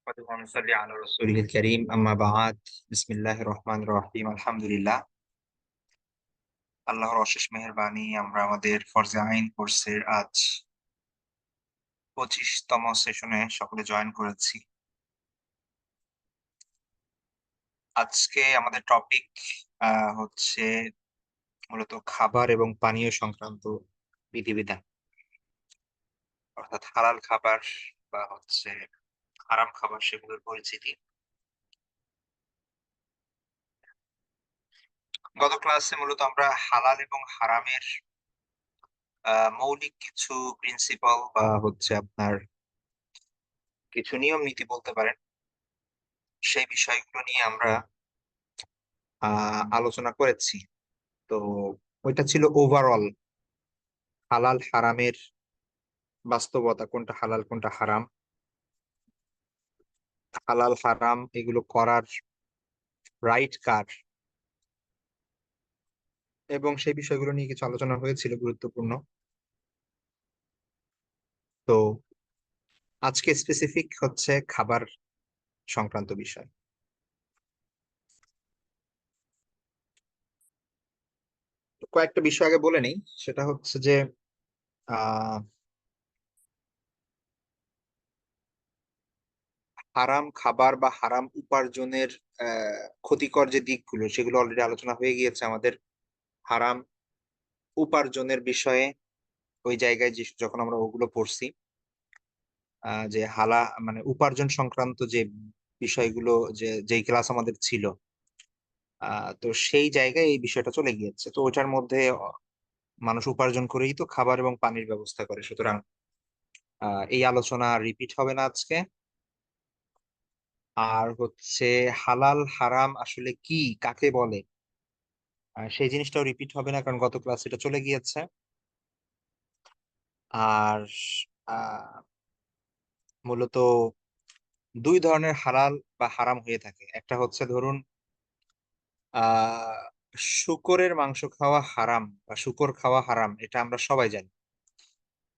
ونصلي على رسوله الكريم أما بعد بسم الله الرحمن الرحيم আলহামদুলিল্লাহ। আল্লাহর অশেষ মেহেরবানি আমরা আমাদের ফরজে আইন কোর্সের আজ 25তম সেশনে সকলে জয়েন করেছি। আজকে আমাদের টপিক হচ্ছে মূলত খাবার এবং পানীয় সংক্রান্ত বিধিবিধান, অর্থাৎ হালাল খাবার বা হচ্ছে হারাম খাবার সেগুলোর পরিচিতি। গত ক্লাসে মূলত আমরা হালাল এবং হারামের মৌলিক কিছু প্রিন্সিপাল বা হচ্ছে আপনার কিছু নিয়ম নীতি বলতে পারেন, সেই বিষয়গুলো নিয়ে আমরা আলোচনা করেছি। তো ওইটা ছিল ওভারঅল হালাল হারামের বাস্তবতা, কোনটা হালাল কোনটা হারাম, হালাল হারাম এগুলো করার রাইট কার, এবং সেই বিষয়গুলো নিয়ে কিছু আলোচনা হয়েছিল গুরুত্বপূর্ণ। তো আজকে স্পেসিফিক হচ্ছে খাবার সংক্রান্ত বিষয়। তো কয়েকটা বিষয় আগে বলে নেই, সেটা হচ্ছে যে আহ হারাম খাবার বা হারাম উপার্জনের ক্ষতিকর যে দিকগুলো সেগুলো অলরেডি আলোচনা হয়ে গিয়েছে আমাদের। হারাম উপার্জনের বিষয়ে ওই জায়গায় যখন আমরা ওগুলো পড়ছি, যে মানে উপার্জন সংক্রান্ত যে বিষয়গুলো, যেই ক্লাস আমাদের ছিল, তো সেই জায়গায় এই বিষয়টা চলে গিয়েছে। তো ওটার মধ্যে মানুষ উপার্জন করেই তো খাবার এবং পানির ব্যবস্থা করে, সুতরাং এই আলোচনা রিপিট হবে না আজকে। আর হচ্ছে হালাল হারাম আসলে কি, কাকে বলে, সেই জিনিসটাও রিপিট হবে না, কারণ গত ক্লাস এটা চলে গিয়েছে। আর আহ, মূলত দুই ধরনের হালাল বা হারাম হয়ে থাকে। একটা হচ্ছে ধরুন আহ শূকরের মাংস খাওয়া হারাম বা শূকর খাওয়া হারাম, এটা আমরা সবাই জানি।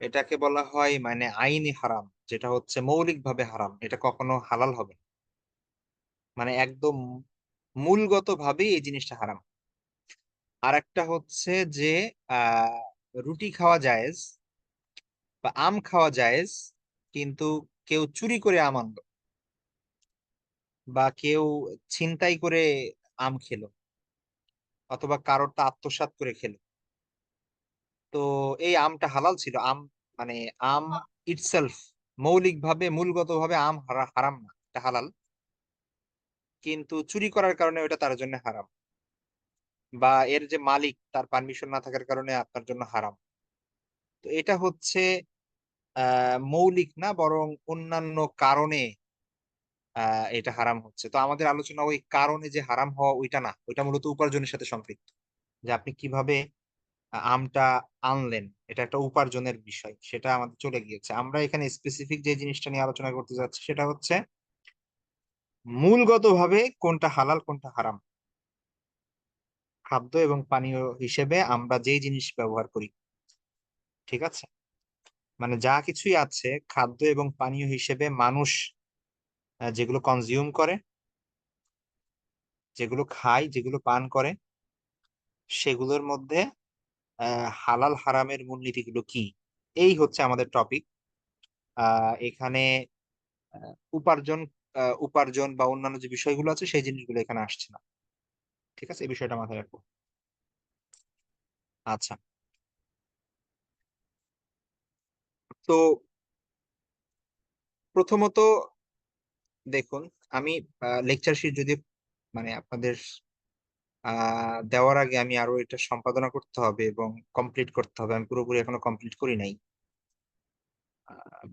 এটাকে বলা হয় মানে আইনি হারাম, যেটা হচ্ছে মৌলিকভাবে হারাম, এটা কখনো হালাল হবে না। মানে একদম মূলগত ভাবে এই জিনিসটা হারাম। আর একটা হচ্ছে যে আহ রুটি খাওয়া জায়েজ বা আম খাওয়া জায়েজ, কিন্তু কেউ চুরি করে আম আনলো বা কেউ ছিনতাই করে আম খেলো অথবা কারোরটা আত্মসাৎ করে খেলো, তো এই আমটা হালাল ছিল। আম মানে আম ইটসেলফ মৌলিক ভাবে মূলগত ভাবে আম হারাম না, এটা হালাল, কিন্তু চুরি করার কারণে ওটা তার জন্য হারাম, বা এর যে মালিক তার পারমিশন না থাকার কারণে আপনার জন্য হারাম। তো এটা হচ্ছে মৌলিক না, বরং অন্যান্য কারণে এটা হারাম হচ্ছে। তো আমাদের আলোচনা ওই কারণে যে হারাম হওয়া ওইটা না, ওইটা মূলত উপার্জনের সাথে সম্পৃক্ত, যে আপনি কিভাবে আমটা আনলেন, এটা একটা উপার্জনের বিষয়, সেটা আমাদের চলে গিয়েছে। আমরা এখানে স্পেসিফিক যে জিনিসটা নিয়ে আলোচনা করতে যাচ্ছি সেটা হচ্ছে মূলগতভাবে কোনটা হালাল কোনটা হারাম, খাদ্য এবং পানীয় হিসেবে আমরা যেই জিনিস ব্যবহার করি। ঠিক আছে, মানে যা কিছুই আছে খাদ্য এবং পানীয় হিসেবে মানুষ যেগুলো কনজিউম করে, যেগুলো খায়, যেগুলো পান করে, সেগুলোর মধ্যে হালাল হারামের মূলনীতিগুলো কি, এই হচ্ছে আমাদের টপিক। এখানে উপার্জন উপার্জন বা অন্যান্য যে বিষয়গুলো আছে সেই জিনিসগুলো এখানে আসছে না। ঠিক আছে, এই বিষয়টা মাথায় রাখবো। আচ্ছা, তো প্রথমত দেখুন, আমি লেকচার শিট যদি মানে আপনাদের দেওয়ার আগে আমি আরো এটা সম্পাদনা করতে হবে এবং কমপ্লিট করতে হবে। আমি পুরোপুরি এখনো কমপ্লিট করি নাই,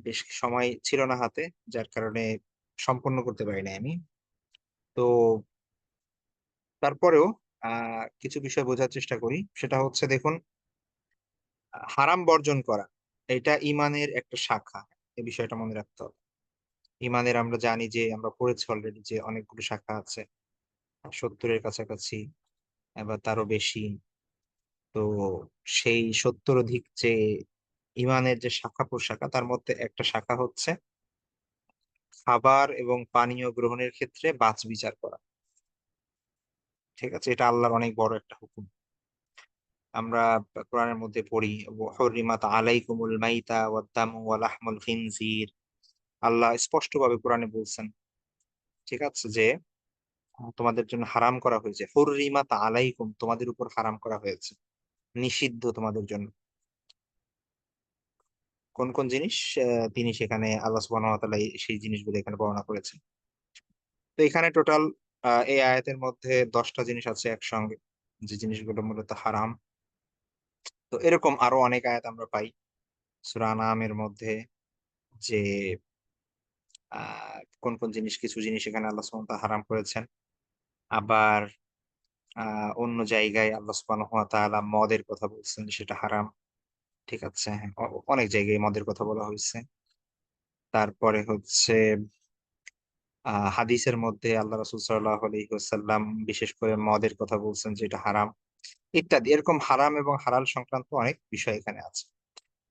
বেশ সময় ছিল না হাতে, যার কারণে সম্পন্ন করতে পারি নাই আমি। তো তারপরেও কিছু বিষয় বোঝার চেষ্টা করি। সেটা হচ্ছে দেখুন, হারাম বর্জন করা এটা ইমানের একটা শাখা, এই বিষয়টা মনে রাখতে হবে। ইমানের আমরা জানি যে, আমরা পড়েছি অলরেডি যে অনেকগুলো শাখা আছে, 70-এর কাছাকাছি বা তারও বেশি। তো সেই 70 অধিক যে ইমানের যে শাখা প্রশাখা, তার মধ্যে একটা শাখা হচ্ছে খাবার এবং পানীয় গ্রহণের ক্ষেত্রে বাছ বিচার করা। ঠিক আছে, এটা আল্লাহর অনেক বড় একটা হুকুম। আমরা কোরআনের মধ্যে পড়ি, হুররিমাত আলাইকুমুল মাইতা ওয়াদ দামু ওয়া লাহমুল খিনজির। আল্লাহ স্পষ্ট ভাবে কোরআনে বলছেন, ঠিক আছে, যে তোমাদের জন্য হারাম করা হয়েছে, হুররিমাত আলাইকুম, তোমাদের উপর হারাম করা হয়েছে, নিষিদ্ধ তোমাদের জন্য। কোন কোন জিনিস? তিনি সেখানে আল্লাহ সুবহানাহু ওয়া তাআলা সেই জিনিসগুলো এখানে বর্ণনা করেছেন। তো এখানে টোটাল এই আয়াতের মধ্যে 10টা জিনিস আছে একসঙ্গে, যে জিনিসগুলো মূলত হারাম। তো এরকম আরো অনেক আয়াত আমরা পাই সূরা আনআমের মধ্যে, যে কোন কোন জিনিস, কিছু জিনিস এখানে আল্লাহ সুবহানাহু ওয়া তাআলা হারাম করেছেন। আবার অন্য জায়গায় আল্লাহ সুবহানাহু ওয়া তাআলা মদের কথা বলছেন, সেটা হারাম। ঠিক আছে, হ্যাঁ, অনেক জায়গায় মদের কথা বলা হয়েছে। তারপরে হচ্ছে হাদিসের মধ্যে আল্লাহ রাসূল সাল্লাল্লাহু আলাইহি ওয়াসাল্লাম বিশেষ করে মদের কথা বলছেন, যেটা হারাম, ইত্যাদি। এরকম হারাম এবং হালাল সংক্রান্ত অনেক বিষয় এখানে আছে।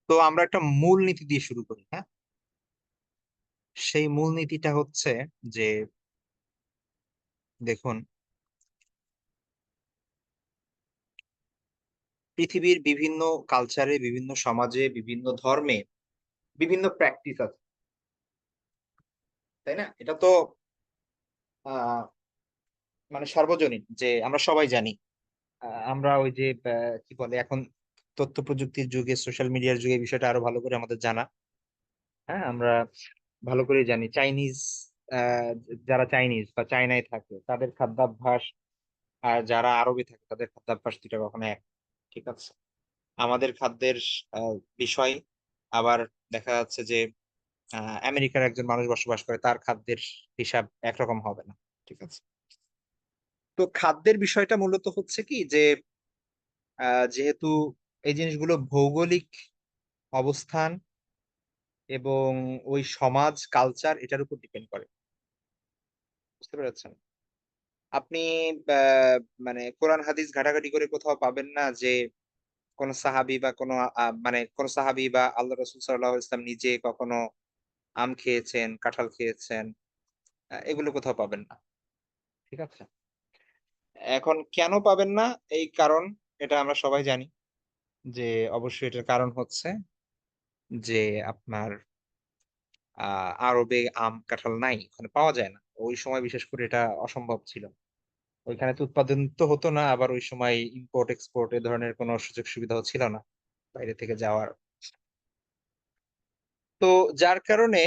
তো আমরা একটা মূল নীতি দিয়ে শুরু করি, হ্যাঁ। সেই মূল নীতিটা হচ্ছে যে, দেখুন, পৃথিবীর বিভিন্ন কালচারে, বিভিন্ন সমাজে, বিভিন্ন ধর্মে বিভিন্ন প্র্যাকটিস আছে, তাই না? এটা তো আহ মানে সর্বজনীন, যে আমরা সবাই জানি। আমরা ওই যে কি বলে এখন, তথ্য প্রযুক্তির যুগে, সোশ্যাল মিডিয়ার যুগে বিষয়টা আরো ভালো করে আমাদের জানা। হ্যাঁ, আমরা ভালো করে জানি চাইনিজ, আহ, যারা চাইনিজ বা চায়নায় থাকে তাদের খাদ্যাভ্যাস, আর যারা আরবে থাকে তাদের খাদ্যাভ্যাস দুটা কখনো এক, ঠিক আছে। আমাদের খাদ্যের বিষয়, আবার দেখা যাচ্ছে যে আমেরিকার একজন মানুষ বসবাস করে, তার খাদ্যের হিসাব একরকম হবে না, ঠিক আছে। তো খাদ্যের বিষয়টা মূলত হচ্ছে কি, যে যেহেতু এই জিনিসগুলো ভৌগোলিক অবস্থান এবং ওই সমাজ কালচার এটার উপর ডিপেন্ড করে, বুঝতে পেরেছেন? আপনি আহ, মানে কোরআন হাদিস ঘাটাঘাটি করে কোথাও পাবেন না যে কোন সাহাবি বা কোন মানে কোন সাহাবি বা আল্লাহ রসুল সাল্লাহ ইসলাম নিজে কখনো আম খেয়েছেন, কাঁঠাল খেয়েছেন, এগুলো কোথাও পাবেন না, ঠিক আছে। এখন কেন পাবেন না? এই কারণ, এটা আমরা সবাই জানি, যে অবশ্যই এটার কারণ হচ্ছে যে আপনার আরবে আম কাঁঠাল নাই, ওখানে পাওয়া যায় না ওই সময়, বিশেষ করে এটা অসম্ভব ছিল। ওইখানে তো উৎপাদন তো হতো না, আবার ওই সময় ইম্পোর্ট এক্সপোর্ট এ ধরনের কোনো সুযোগ সুবিধাও ছিল না বাইরে থেকে যাওয়ার। তো যার কারণে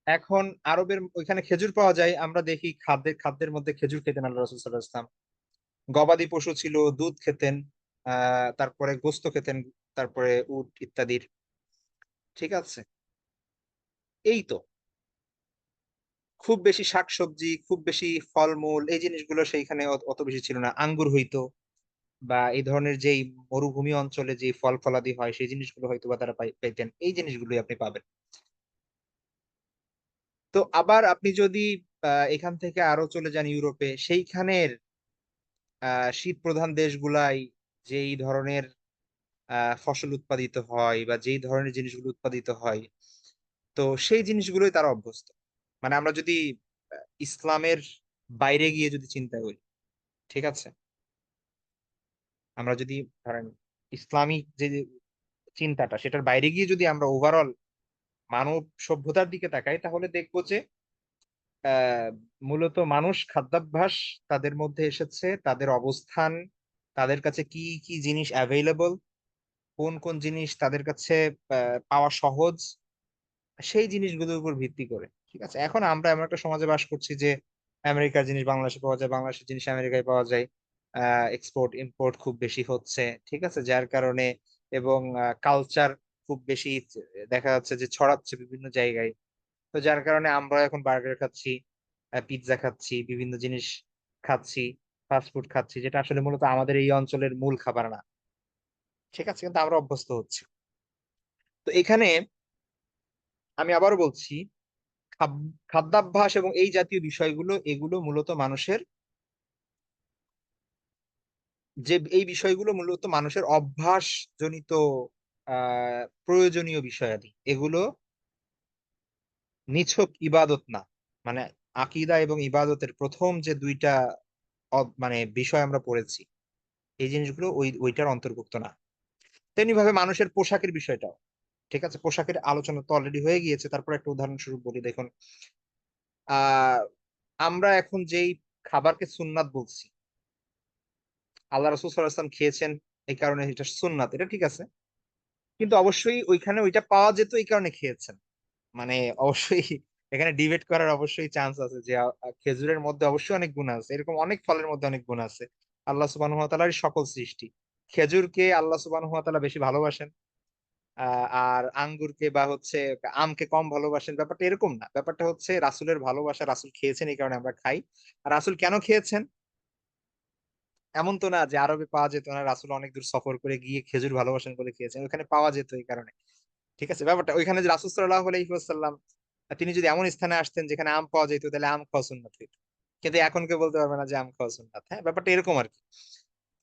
এখন আরবের ওইখানে খেজুর পাওয়া যায়, আমরা দেখি খাদ্যের মধ্যে খেজুর খেতেন আল্লাহ রাসূল সাল্লাল্লাহু আলাইহি ওয়াসাল্লাম। গবাদি পশু ছিল, দুধ খেতেন, তারপরে গোশত খেতেন, তারপরে উট ইত্যাদির, ঠিক আছে। এই তো, খুব বেশি শাকসবজি, খুব বেশি ফলমূল, এই জিনিসগুলো সেইখানে অত বেশি ছিল না। আঙ্গুর হইতো, বা এই ধরনের যেই মরুভূমি অঞ্চলে যে ফল ফলাদি হয় সেই জিনিসগুলো হয়তো বা তারা পাইতেন, এই জিনিসগুলোই আপনি পাবেন। তো আবার আপনি যদি এখান থেকে আরো চলে যান ইউরোপে, সেইখানের শীত প্রধান দেশগুলাই যেই ধরনের ফসল উৎপাদিত হয় বা যেই ধরনের জিনিসগুলো উৎপাদিত হয়, তো সেই জিনিসগুলোই তারা অভ্যস্ত। মানে আমরা যদি ইসলামের বাইরে গিয়ে যদি চিন্তা করি, ঠিক আছে, আমরা যদি ধরেন ইসলামিক যে চিন্তাটা, সেটার বাইরে গিয়ে যদি আমরা ওভারঅল মানব সভ্যতার দিকে তাকাই, তাহলে দেখবো যে আহ মূলত মানুষ খাদ্যাভ্যাস তাদের মধ্যে এসেছে, তাদের অবস্থান, তাদের কাছে কি কি জিনিস অ্যাভেলেবল, কোন কোন জিনিস তাদের কাছে পাওয়া সহজ, সেই জিনিসগুলোর উপর ভিত্তি করে, ঠিক আছে। এখন আমরা এমন একটা সমাজে বাস করছি যে আমেরিকার জিনিস বাংলাদেশে পাওয়া যায়, বাংলাদেশের জিনিস আমেরিকায় পাওয়া যায়, এক্সপোর্ট ইম্পোর্ট খুব বেশি হচ্ছে, ঠিক আছে, যার কারণে, এবং কালচার খুব বেশি দেখা যাচ্ছে যে ছড়াচ্ছে বিভিন্ন জায়গায়। তো যার কারণে আমরা এখন বার্গার খাচ্ছি, পিৎজা খাচ্ছি, বিভিন্ন জিনিস খাচ্ছি, ফাস্ট ফুড খাচ্ছি, যেটা আসলে মূলত আমাদের এই অঞ্চলের মূল খাবার না, ঠিক আছে, কিন্তু আমরা অভ্যস্ত হচ্ছি। তো এখানে আমি আবারও বলছি, খাদ্যাভ্যাস এবং এই জাতীয় বিষয়গুলো, এগুলো মূলত মানুষের, যে এই বিষয়গুলো মূলত মানুষের অভ্যাস জনিত প্রয়োজনীয় বিষয়াদি, এগুলো নিছক ইবাদত না। মানে আকীদা এবং ইবাদতের প্রথম যে দুইটা মানে বিষয় আমরা পড়েছি, এই জিনিসগুলো ওইটার অন্তর্ভুক্ত না। তেমনি ভাবে মানুষের পোশাকের বিষয়টাও, ঠিক আছে, পোশাকের আলোচনা তো অলরেডি হয়ে গিয়েছে। তারপর একটা উদাহরণ স্বরূপ বলি, দেখুন আহ আমরা এখন যেই খাবারকে সুন্নাত বলছি, আল্লাহ রাসূল সাল্লাল্লাহু আলাইহি ওয়াসাল্লাম খেয়েছেন এই কারণে এটা সুন্নাত, এটা ঠিক আছে। কিন্তু অবশ্যই ওইখানে ওইটা পাওয়া যেত এই কারণে খেয়েছেন, মানে অবশ্যই এখানে ডিবেট করার অবশ্যই চান্স আছে যে খেজুরের মধ্যে অবশ্যই অনেক গুণ আছে, এরকম অনেক ফলের মধ্যে অনেক গুণ আছে। আল্লাহ সুবহানাহু ওয়া তাআলার সকল সৃষ্টি, খেজুরকে আল্লাহ সুবহানাহু ওয়া তাআলা বেশি ভালোবাসেন, আর আঙ্গুরকে বা হচ্ছে আমকে কম ভালোবাসেন, ব্যাপারটা এরকম না। ব্যাপারটা হচ্ছে রাসূলের ভালোবাসা, রাসূল খেয়েছেন এই কারণে আমরা খাই। আর রাসূল কেন খেয়েছেন, এমন তো না যে আরবে পাওয়া যেত না, রাসূল অনেক দূর সফর করে গিয়ে খেজুর ভালোবাসেন বলে খেয়েছেন, ওখানে পাওয়া যেত এই কারণে। ঠিক আছে, ব্যাপারটা ওইখানে যে রাসূল সাল্লাল্লাহু আলাইহি ওয়াসাল্লাম তিনি যদি এমন স্থানে আসতেন যেখানে আম পাওয়া যেত, তাহলে আম খাওয়া সুন্নাত হইতো। কিন্তু এখন কেউ বলতে পারবে না যে আম খাওয়া সুন্নাত। হ্যাঁ, ব্যাপারটা এরকম আর কি।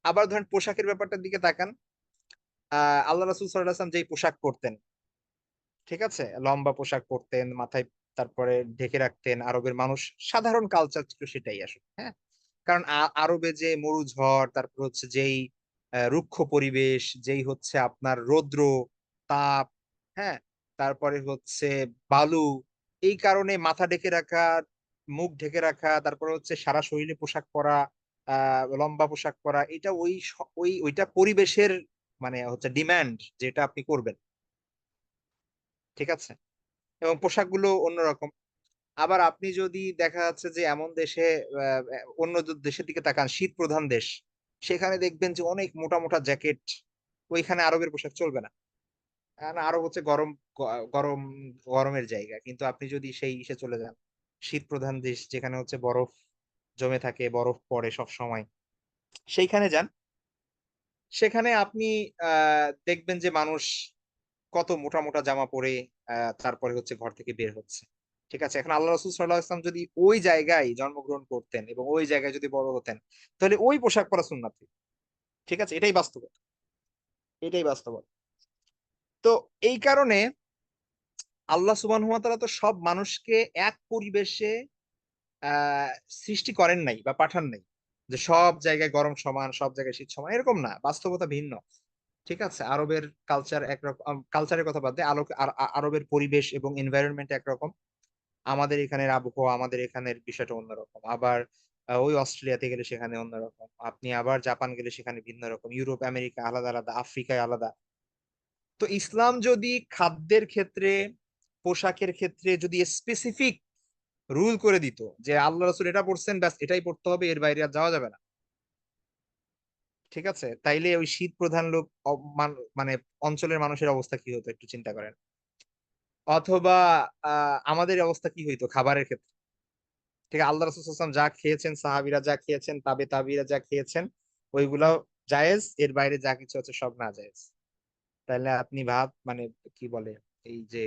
আবার ধরেন পোশাকের ব্যাপারটার দিকে তাকান, আল্লাহ রাসূল সাল্লাল্লাহু আলাইহি ওয়াসাল্লাম যেই পোশাক পরতেন, ঠিক আছে, লম্বা পোশাক পরতেন, মাথায় তারপরে ঢেকে রাখতেন। আরবের মানুষ সাধারণ কালচার ছিল সেটাই আসলে। হ্যাঁ, কারণ আরবে যে মরুঝড়, তারপর হচ্ছে যেই রুক্ষ পরিবেশ, যেই হচ্ছে আপনার রৌদ্র, তাপ, হ্যাঁ, তারপরে হচ্ছে বালু, এই কারণে মাথা ঢেকে রাখা, মুখ ঢেকে রাখা, তারপরে হচ্ছে সারা শরীরে পোশাক পরা, লম্বা পোশাক পরা, এটা ওইটা পরিবেশের মানে হচ্ছে ডিমান্ড, যেটা আপনি করবেন। ঠিক আছে, এবং পোশাকগুলো অন্যরকম। আবার আপনি যদি দেখা যাচ্ছে যে এমন দেশে, অন্য দেশের দিকে তাকান, শীত প্রধান দেশ, সেখানে দেখবেন যে অনেক মোটা মোটা জ্যাকেট, ওইখানে আরবের পোশাক চলবে না। কারণ আরব হচ্ছে গরম, গরম, গরমের জায়গা। কিন্তু আপনি যদি সেই ইসে চলে যান, শীত প্রধান দেশ যেখানে হচ্ছে বরফ জমে থাকে, বরফ পড়ে সব সময়, সেইখানে যান, সেখানে আপনি দেখবেন যে মানুষ কত মোটা মোটা জামা পরে তারপরে হচ্ছে ঘর থেকে বের হচ্ছে। ঠিক আছে, এখন আল্লাহ রাসূল সাল্লাল্লাহু আলাইহি ওয়াসাল্লাম যদি ওই জায়গায় জন্মগ্রহণ করতেন এবং ওই জায়গায় যদি বড় হতেন, তাহলে ওই পোশাক পরা সুন্নাত ছিল। ঠিক আছে, এটাই বাস্তবতা, এটাই বাস্তবতা। তো এই কারণে আল্লাহ সুবহানাহু ওয়া তাআলা তো সব মানুষকে এক পরিবেশে আহ সৃষ্টি করেন নাই বা পাঠান নাই, যে সব জায়গায় গরম সমান, সব জায়গায় শীত সমান, এরকম না, বাস্তবতা ভিন্ন। ঠিক আছে, আরবের কালচার একরকম, কালচারের কথা বাদ দিয়ে আরবের পরিবেশ এবং এনভায়রনমেন্ট একরকম, আমাদের এখানের আবহাওয়া, আমাদের এখানের বিষয়টা অন্যরকম। আবার ওই অস্ট্রেলিয়াতে গেলে সেখানে অন্যরকম, আপনি আবার জাপান গেলে সেখানে ভিন্ন রকম, ইউরোপ আমেরিকা আলাদা আলাদা, আফ্রিকায় আলাদা। তো ইসলাম যদি খাদ্যের ক্ষেত্রে, পোশাকের ক্ষেত্রে যদি স্পেসিফিক রুল করে দিত যে আল্লাহ রাসূল এটা পড়ছেন, ব্যাস এটাই পড়তে হবে, এর বাইরে আর যাওয়া যাবে না, ঠিক আছে, তাইলে ওই শীত প্রধান লোক মানে অঞ্চলের মানুষের অবস্থা কি হতো একটু চিন্তা করেন। অথবা আমাদের অবস্থা কি হইতো খাবারের ক্ষেত্রে। ঠিক আছে, আল্লাহ রাসূল সাল্লাল্লাহু আলাইহি ওয়াসাল্লাম যা খেয়েছেন, সাহাবীরা যা খেয়েছেন, তাবিরা যা খেয়েছেন, ওইগুলো জায়েজ, এর বাইরে যা কিছু আছে সব না জায়েজ। তাহলে আপনি ভাব মানে কি বলে, এই যে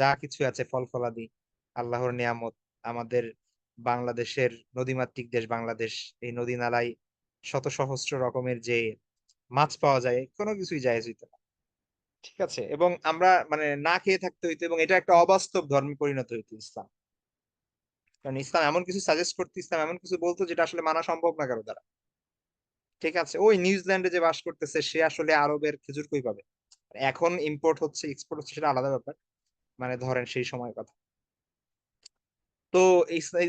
যা কিছু আছে ফল ফলাদি, আল্লাহর নিয়ামত, আমাদের বাংলাদেশের নদীমাতৃক দেশ বাংলাদেশ, এই নদী নালায় শত সহস্র রকমের যে মাছ পাওয়া যায়, কোনো কিছুই জায়েজ হইতো না। ঠিক আছে, এবং আমরা মানে না খেয়ে থাকতে হইতো, এবং এটা একটা অবাস্তব ধর্মে পরিণত হইতো ইসলাম। কারণ ইসলাম এমন কিছু সাজেস্ট করতো, ইসলাম এমন কিছু বলতো যেটা আসলে মানা সম্ভব না কারো দ্বারা। ঠিক আছে, ওই নিউজিল্যান্ডে যে বাস করতেছে সে আসলে আরবের খেজুর কই পাবে। এখন ইম্পোর্ট হচ্ছে, এক্সপোর্ট হচ্ছে, সেটা আলাদা ব্যাপার। মানে ধরেন সেই সময়ের কথা। তো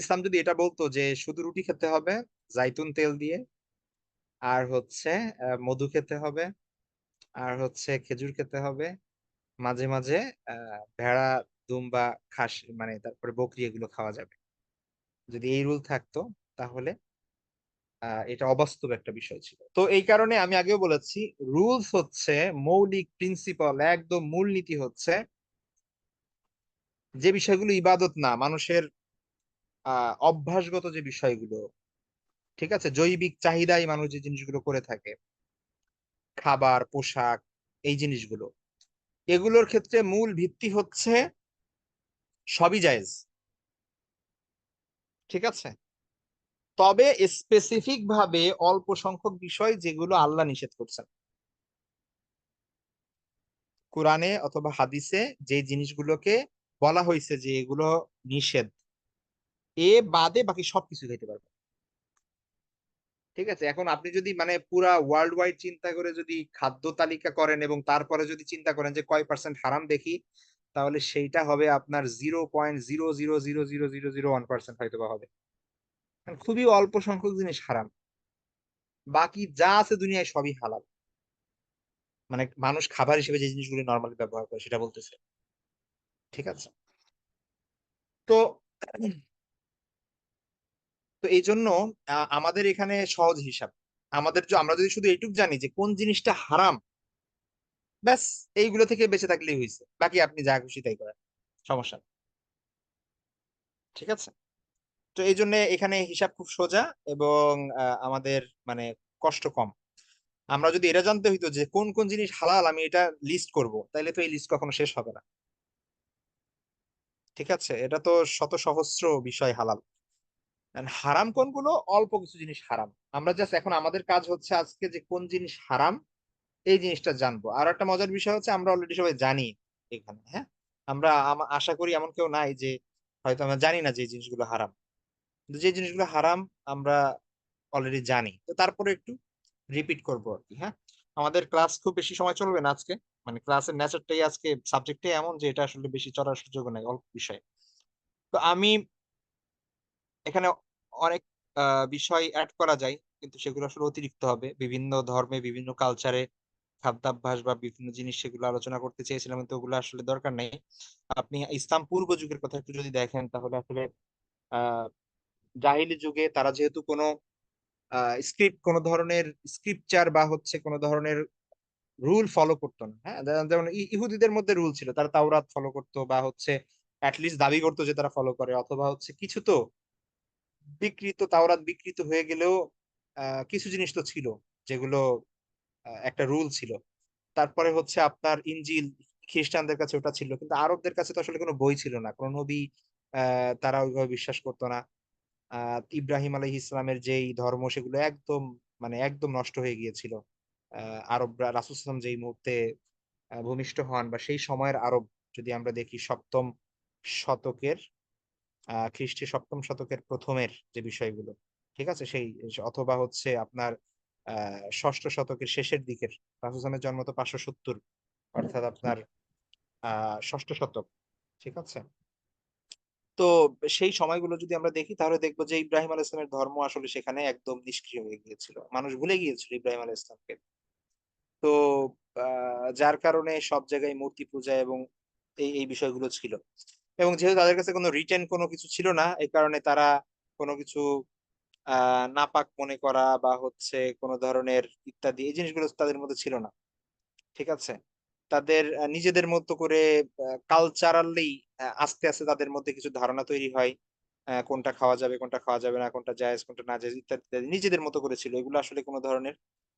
ইসলাম যদি এটা বলতো যে শুধু রুটি খেতে হবে জাইতুন তেল দিয়ে, আর হচ্ছে মধু খেতে হবে, আর হচ্ছে খেজুর খেতে হবে, মাঝে মাঝে ভেড়া, দুম্বা, খাসি মানে তারপরে বকরি এগুলো খাওয়া যাবে, যদি এই রুল থাকতো, তাহলে এটা অবাস্তব একটা বিষয় ছিল। তো এই কারণে আমি আগেও বলেছি, রুলস হচ্ছে মৌলিক প্রিন্সিপাল, একদম মূলনীতি হচ্ছে যে বিষয়গুলো ইবাদত না, মানুষের অভ্যাসগত যে বিষয়গুলো, ঠিক আছে, জৈবিক চাহিদায় মানুষ যে জিনিসগুলো করে থাকে, খাবার, পোশাক, এই জিনিসগুলো, এগুলোর ক্ষেত্রে মূল ভিত্তি হচ্ছে সবই জায়েজ। ঠিক আছে, তবে স্পেসিফিক ভাবে অল্প সংখ্যক বিষয় যেগুলো আল্লাহ নিষেধ করছেন, কোরআনে অথবা হাদিসে যে জিনিসগুলোকে বলা হয়েছে যে এগুলো নিষেধ, এ বাদে বাকি সবকিছু খেতে পারবে। ঠিক আছে, এখন আপনি যদি মানে পুরা ওয়ার্ল্ড ওয়াইড চিন্তা করে যদি খাদ্য তালিকা করেন এবং তারপরে যদি চিন্তা করেন যে কয় পার্সেন্ট হারাম দেখি, তাহলে সেইটা হবে আপনার 0.0000001% হয়তো বা হবে। কারণ খুবই অল্প সংখ্যক জিনিস হারাম, বাকি যা আছে দুনিয়ায় সবই হালাল। মানে মানুষ খাবার হিসেবে যে জিনিসগুলো নর্মালি ব্যবহার করে সেটা বলতেছে। ঠিক আছে, তো তো এই জন্য আমাদের এখানে সহজ হিসাব, আমরা যদি শুধু এইটুক জানি যে কোন জিনিসটা হারাম, ব্যাস এইগুলো থেকে বেঁচে থাকলেই হয়েছে, বাকি আপনি যা খুশি তাই করেন, সমস্যা নেই। ঠিক আছে, তো এই জন্য এখানে হিসাব খুব সোজা এবং আমাদের মানে কষ্ট কম। আমরা যদি এটা জানতে হইতো যে কোন কোন জিনিস হালাল আমি এটা লিস্ট করব, তাহলে তো এই লিস্ট কখনো শেষ হবে না। ঠিক আছে, এটা তো শত সহস্র বিষয় হালাল। And হারাম কোনগুলো, অল্প কিছু জিনিস হারাম। আমরা জাস্ট এখন আমাদের কাজ হচ্ছে আজকে যে কোন জিনিস হারাম এই জিনিসটা জানবো। আর একটা মজার বিষয় হচ্ছে আমরা অলরেডি সবাই জানি এখানে, হ্যাঁ। আমরা আশা করি এমন কেউ নাই যে হয়তো আমরা জানি না যে এই জিনিসগুলো হারাম। কিন্তু যে জিনিসগুলো হারাম আমরা অলরেডি জানি, তো তারপরে একটু রিপিট করবো আর কি, হ্যাঁ। আমাদের ক্লাস খুব বেশি সময় চলবে না আজকে, মানে ক্লাসের নেচারটাই আজকে, সাবজেক্টটাই এমন যে এটা আসলে বেশি চলার সুযোগ নাই, অল্প বিষয়। তো আমি এখানে অনেক বিষয় অ্যাড করা যায়, কিন্তু সেগুলো আসলে অতিরিক্ত হবে। বিভিন্ন ধর্মে বিভিন্ন কালচারে খাদ্যাভ্যাস বা বিভিন্ন জিনিস সেগুলো আলোচনা করতে চেয়েছিলাম, কিন্তু ওগুলো আসলে দরকার নেই। আপনি ইসলাম পূর্ব যুগের কথা একটু যদি দেখেন তাহলে আসলে আহ জাহিলি যুগে তারা যেহেতু কোনো কোনো ধরনের স্ক্রিপচার বা হচ্ছে কোনো ধরনের রুল ফলো করতো না, হ্যাঁ। যেমন ইহুদিদের মধ্যে রুল ছিল, তারা তাওরাত ফলো করতো বা হচ্ছে অ্যাটলিস্ট দাবি করতো যে তারা ফলো করে, অথবা হচ্ছে কিছু তো বিকৃত, তাওরাত বিকৃত হয়ে গেলেও কিছু জিনিস তো ছিল যেগুলো একটা রুল ছিল। তারপরে হচ্ছে আপনার ইনজিল, খ্রিস্টানদের কাছে ওটা ছিল, কিন্তু আরবদের কাছে তো আসলে কোনো বই ছিল না, কোনো নবী তারা ওইভাবে বিশ্বাস করতো না। ইব্রাহিম আলাইহিস ইসলামের যেই ধর্ম সেগুলো একদম মানে একদম নষ্ট হয়ে গিয়েছিল। আরবরা রাসূল সাল্লাল্লাহু আলাইহি ওয়াসাল্লাম যেই মুহূর্তে ভূমিষ্ঠ হন বা সেই সময়ের আরব, যদি আমরা দেখি সপ্তম শতকের, খ্রিস্টীয় সপ্তম শতকের প্রথমের যে বিষয়গুলো, ঠিক আছে, সেই অথবা হচ্ছে আপনার ষষ্ঠ শতকের শেষের দিকের, রাসূল সাল্লাল্লাহু আলাইহি ওয়াসাল্লামের জন্ম তো 570, অর্থাৎ আপনার ষষ্ঠ শতক। ঠিক আছে, তো সেই সময়গুলো যদি আমরা দেখি তাহলে দেখবো যে ইব্রাহিম আলাইহিস সালামের ধর্ম আসলে সেখানে একদম নিষ্ক্রিয় হয়ে গিয়েছিল, মানুষ ভুলে গিয়েছিল ইব্রাহিম আলাইহিস সালামকে। তো যার কারণে সব জায়গায় মূর্তি পূজা এবং এই এই বিষয়গুলো ছিল। এবং যেহেতু তাদের কাছে কোনো রিটেন কোনো কিছু ছিল না, এই কারণে তারা কোনো কিছু নাপাক মনে করা বা হচ্ছে কোনো ধরনের ইত্যাদি এই জিনিসগুলো তাদের মধ্যে ছিল না। ঠিক আছে, তাদের নিজেদের মতো করে কালচারালি আস্তে আস্তে তাদের মধ্যে কিছু ধারণা তৈরি হয়, কোনটা খাওয়া যাবে কোনটা খাওয়া যাবে না, কোনটা জায়েজ কোনটা না জায়েজ ইত্যাদি ইত্যাদি, নিজেদের মতো করে ছিল। এগুলো আসলে কোনো ধরনের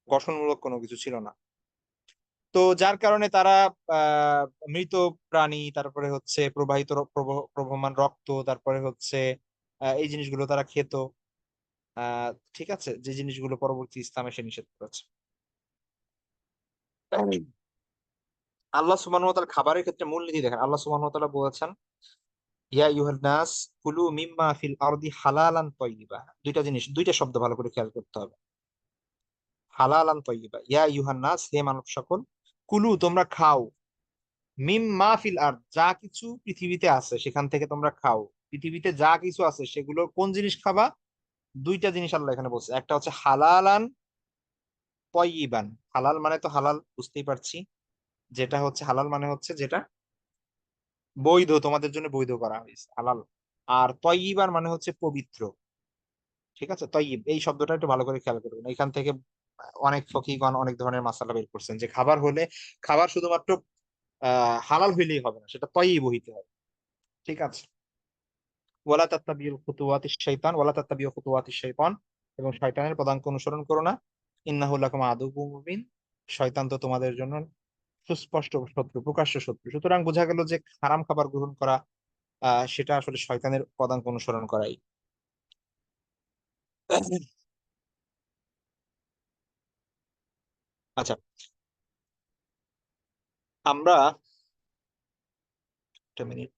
গঠনমূলক কোনো কিছু ছিল না। তো যার কারণে তারা আহ মৃত প্রাণী, তারপরে হচ্ছে প্রবাহিত প্রবহমান রক্ত, তারপরে হচ্ছে এই জিনিসগুলো তারা খেত। ঠিক আছে, যে জিনিসগুলো পরবর্তী ইসলামে সে নিষেধ করেছে। আল্লাহ সুবহানাহু ওয়া তাআলা খাবারের ক্ষেত্রে মূলনীতি দেখেন, আল্লাহ সুবহানাহু ওয়া তাআলা বলেছেন ইয়া আইয়ুহান নাস কুলু মিম্মা ফিল আরদি হালালান তাইয়্যিবা। দুইটা জিনিস, দুইটা শব্দ ভালো করে খেয়াল করতে হবে, হালালান তাইয়্যিবা। ইয়া আইয়ুহান নাস, হে মানব সকল, কুলু তোমরা খাও, মিম্মা ফিল আরদ যা কিছু পৃথিবীতে আছে সেখান থেকে তোমরা খাও। পৃথিবীতে যা কিছু আছে সেগুলো কোন জিনিস খাবা? দুইটা জিনিস আল্লাহ এখানে বলছে, একটা হচ্ছে হালালান তাইয়্যিবান। হালাল মানে তো হালাল বুঝতেই পারছি, যেটা হচ্ছে হালাল মানে হচ্ছে যেটা বৈধ, তোমাদের জন্য বৈধ করা হয়েছে হালাল। আর তয়্যিবার মানে হচ্ছে পবিত্র। ঠিক আছে, তয়্যিব এই শব্দটা একটু ভালো করে খেয়াল করবেন, এখান থেকে অনেক ফকিহগণ অনেক ধরনের মাসালা বের করছেন যে খাবার হলে, খাবার শুধুমাত্র হালাল হইলেই হবে না, সেটা তয়্যিব হইতে হবে। ঠিক আছে, ওয়ালা তাত্তাবিউল খুতুওয়াতিশ শাইতান, ওয়ালা তাত্তাবিউ খুতুওয়াতিশ শাইতান, এবং শয়তানের পদাঙ্ক অনুসরণ করো না। ইন্নাহু লাকুম আদুউম মুবিন, শয়তান তো তোমাদের জন্য সুস্পষ্ট শত্রু, প্রকাশ্য শত্রু। সুতরাং বোঝা গেল যে হারাম খাবার গ্রহণ করা সেটা আসলে শয়তানের পদাঙ্ক অনুসরণ করাই। আচ্ছা, আমরা একটা মিনিট,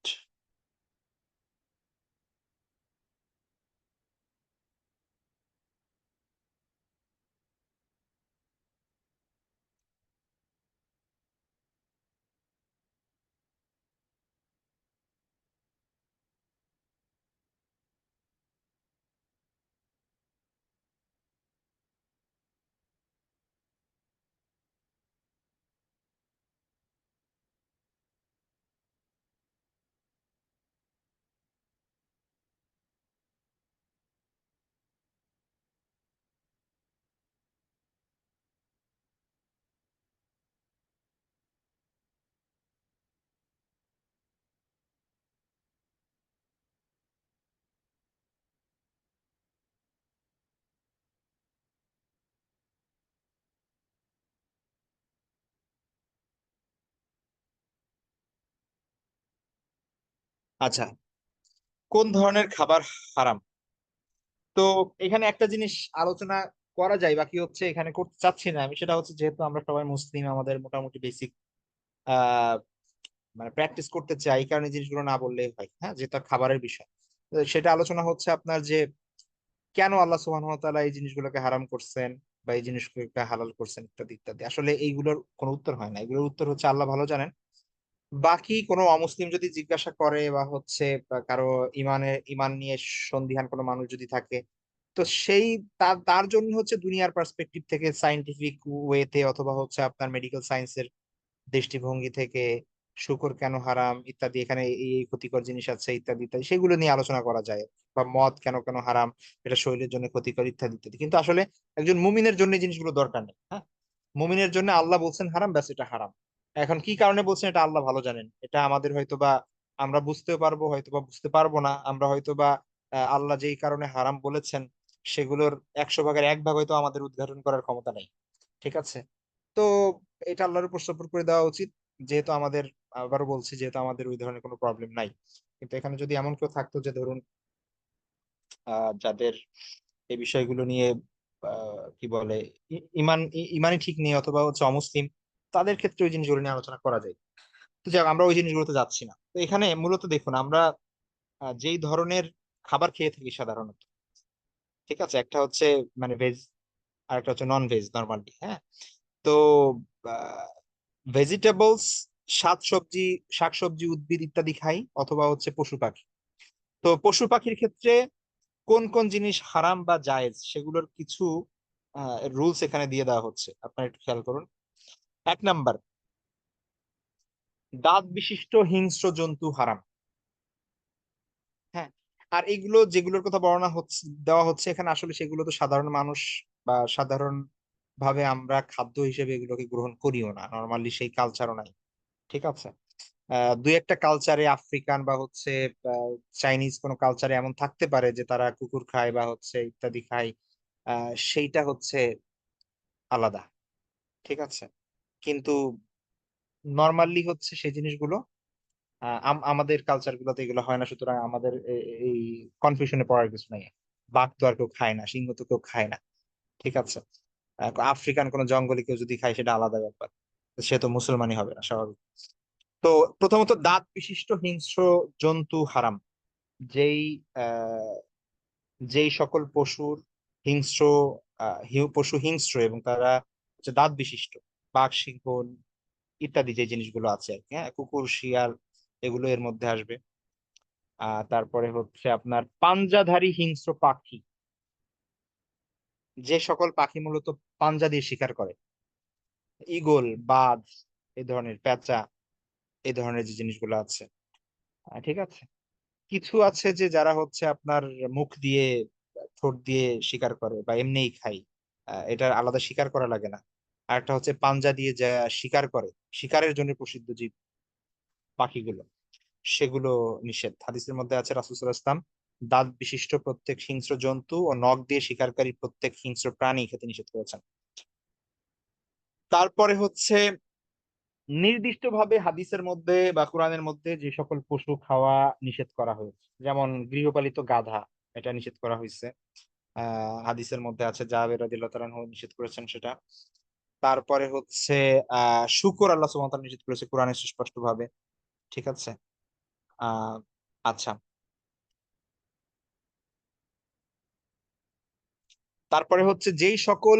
আচ্ছা, কোন ধরনের খাবার হারাম? তো এখানে একটা জিনিস আলোচনা করা যায়, বাকি হচ্ছে এখানে করতে চাচ্ছি না আমি, সেটা হচ্ছে যেহেতু আমরা সবাই মুসলিম, আমাদের মোটামুটি বেসিক আহ মানে প্র্যাকটিস করতে চাই, এই কারণে জিনিসগুলো না বললেই হয়, হ্যাঁ, যেটা খাবারের বিষয়। তো সেটা আলোচনা হচ্ছে আপনার যে কেন আল্লাহ সুবহানাহু ওয়া তাআলা এই জিনিসগুলোকে হারাম করছেন বা এই জিনিসগুলোকে হালাল করছেন ইত্যাদি ইত্যাদি। আসলে এইগুলোর কোনো উত্তর হয় না, এগুলোর উত্তর হচ্ছে আল্লাহ ভালো জানেন। বাকি কোনো অমুসলিম যদি জিজ্ঞাসা করে বা হচ্ছে বা কারো ইমান নিয়ে সন্দিহান কোনো মানুষ যদি থাকে, তো সেই তার তার জন্য হচ্ছে দুনিয়ার পার্সপেক্টিভ থেকে, সায়েন্টিফিক ওয়েতে অথবা হচ্ছে আপনার মেডিকেল সায়েন্সের দৃষ্টিভঙ্গি থেকে শুকর কেন হারাম ইত্যাদি, এখানে এই এই ক্ষতিকর জিনিস আছে ইত্যাদি ইত্যাদি, সেগুলো নিয়ে আলোচনা করা যায়। বা মদ কেন কেন হারাম, এটা শরীরের জন্য ক্ষতিকর ইত্যাদি ইত্যাদি। কিন্তু আসলে একজন মুমিনের জন্য এই জিনিসগুলো দরকার নেই, হ্যাঁ। মুমিনের জন্য আল্লাহ বলছেন হারাম, ব্যাস এটা হারাম। এখন কি কারণে বলছেন এটা আল্লাহ ভালো জানেন। এটা আমাদের হয়তোবা আমরা বুঝতেও পারবো, হয়তোবা বুঝতে পারবো না। আমরা হয়তোবা আল্লাহ যেই কারণে হারাম বলেছেন সেগুলোর 100 ভাগের 1 ভাগ হয়তো আমাদের উদ্ঘাটন করার ক্ষমতা নেই। ঠিক আছে। তো এটা আল্লাহর উপর সফর করে দেওয়া উচিত, যেহেতু আমাদের, আবারও বলছি, যেহেতু আমাদের ওই ধরনের কোনো প্রবলেম নাই। কিন্তু এখানে যদি এমন কেউ থাকতো যে ধরুন যাদের এই বিষয়গুলো নিয়ে কি বলে ইমানই ঠিক নেই অথবা হচ্ছে অমুসলিম, তাদের ক্ষেত্রে ওই জিনিসগুলো নিয়ে আলোচনা করা যায়। তো যাক, আমরা ওই জিনিসগুলোতে যাচ্ছি না। তো এখানে মূলত দেখুন, আমরা যেই ধরনের খাবার খেয়ে থাকি সাধারণত, ঠিক আছে, একটা হচ্ছে মানে ভেজ, আর একটা হচ্ছে নন ভেজ নর্মালি, হ্যাঁ। তো ভেজিটেবলস, শাকসবজি, শাকসবজি, উদ্ভিদ ইত্যাদি খাই, অথবা হচ্ছে পশু পাখি। তো পশু পাখির ক্ষেত্রে কোন কোন জিনিস হারাম বা জায়েজ সেগুলোর কিছু রুলস এখানে দিয়ে দেওয়া হচ্ছে, আপনারা একটু খেয়াল করুন। 1 নাম্বার, দাঁত বিশিষ্ট হিংস্র জন্তু হারাম। হ্যাঁ। আর এগুলো যেগুলোর কথা বর্ণনা হচ্ছে, দেওয়া হচ্ছে এখানে, আসলে সেগুলো তো সাধারণ মানুষ বা সাধারণ ভাবে আমরা খাদ্য হিসেবে এগুলোকে গ্রহণ করিও না, নর্মালি সেই কালচারও নাই। ঠিক আছে। দুই একটা কালচারে, আফ্রিকান বা হচ্ছে চাইনিজ কোনো কালচারে এমন থাকতে পারে যে তারা কুকুর খায় বা হচ্ছে ইত্যাদি খায়, সেইটা হচ্ছে আলাদা। ঠিক আছে। কিন্তু নর্মালি হচ্ছে সেই জিনিসগুলো আমাদের কালচার গুলোতে এগুলো হয় না, সুতরাং আমাদের এই কনফিউশনে পড়ার কিছু নাই। বাঘ তো আর কেউ খায় না, সিংহ তো কেউ খায় না। ঠিক আছে। আফ্রিকান কোনো জঙ্গলে কেউ যদি খায় সেটা আলাদা ব্যাপার, সে তো মুসলমানই হবে না স্বাভাবিক। তো প্রথমত, দাঁত বিশিষ্ট হিংস্র জন্তু হারাম। যেই আহ যেই সকল পশুর হিংস্র পশু হিংস্র এবং তারা হচ্ছে দাঁত বিশিষ্ট, বাঘ, সিংহ ইত্যাদি যে জিনিসগুলো আছে আর কি, হ্যাঁ, কুকুর, শিয়াল, এগুলো এর মধ্যে আসবে। তারপরে হচ্ছে আপনার পাঞ্জাধারী হিংস্র পাখি, যে সকল পাখি মূলত পাঞ্জা দিয়ে শিকার করে, ঈগল, বাজ, এই ধরনের পেঁচা, এই ধরনের যে জিনিসগুলো আছে। ঠিক আছে। কিছু আছে যে যারা হচ্ছে আপনার মুখ দিয়ে, ঠোঁট দিয়ে শিকার করে বা এমনিই খায়, এটা আলাদা শিকার করা লাগে না। আর একটা হচ্ছে পাঞ্জা দিয়ে যা শিকার করে, শিকারের জন্য প্রসিদ্ধ যে পাখিগুলো, সেগুলো নিষেধ। হাদিসের মধ্যে আছে রাসূল সাল্লাল্লাহু আলাইহি ওয়াসাল্লাম দাঁত বিশিষ্ট প্রত্যেক হিংস্র জন্তু ও নখ দিয়ে শিকারকারী প্রত্যেক হিংস্র প্রাণী খেতে নিষেধ করেছেন। তারপরে হচ্ছে নির্দিষ্টভাবে হাদিসের মধ্যে বা কোরআনের মধ্যে যে সকল পশু খাওয়া নিষেধ করা হয়েছে, যেমন গৃহপালিত গাধা, এটা নিষেধ করা হয়েছে। হাদিসের মধ্যে আছে, জাবের রাদিয়াল্লাহু তাআলা আনহু নিষেধ করেছেন সেটা। তারপরে হচ্ছে শূকর আল্লাহ সুবহানাহু ওয়া তাআলা নিষেধ করেছে কোরআনে সুস্পষ্ট ভাবে। ঠিক আছে। আহ আচ্ছা। তারপরে হচ্ছে যেই সকল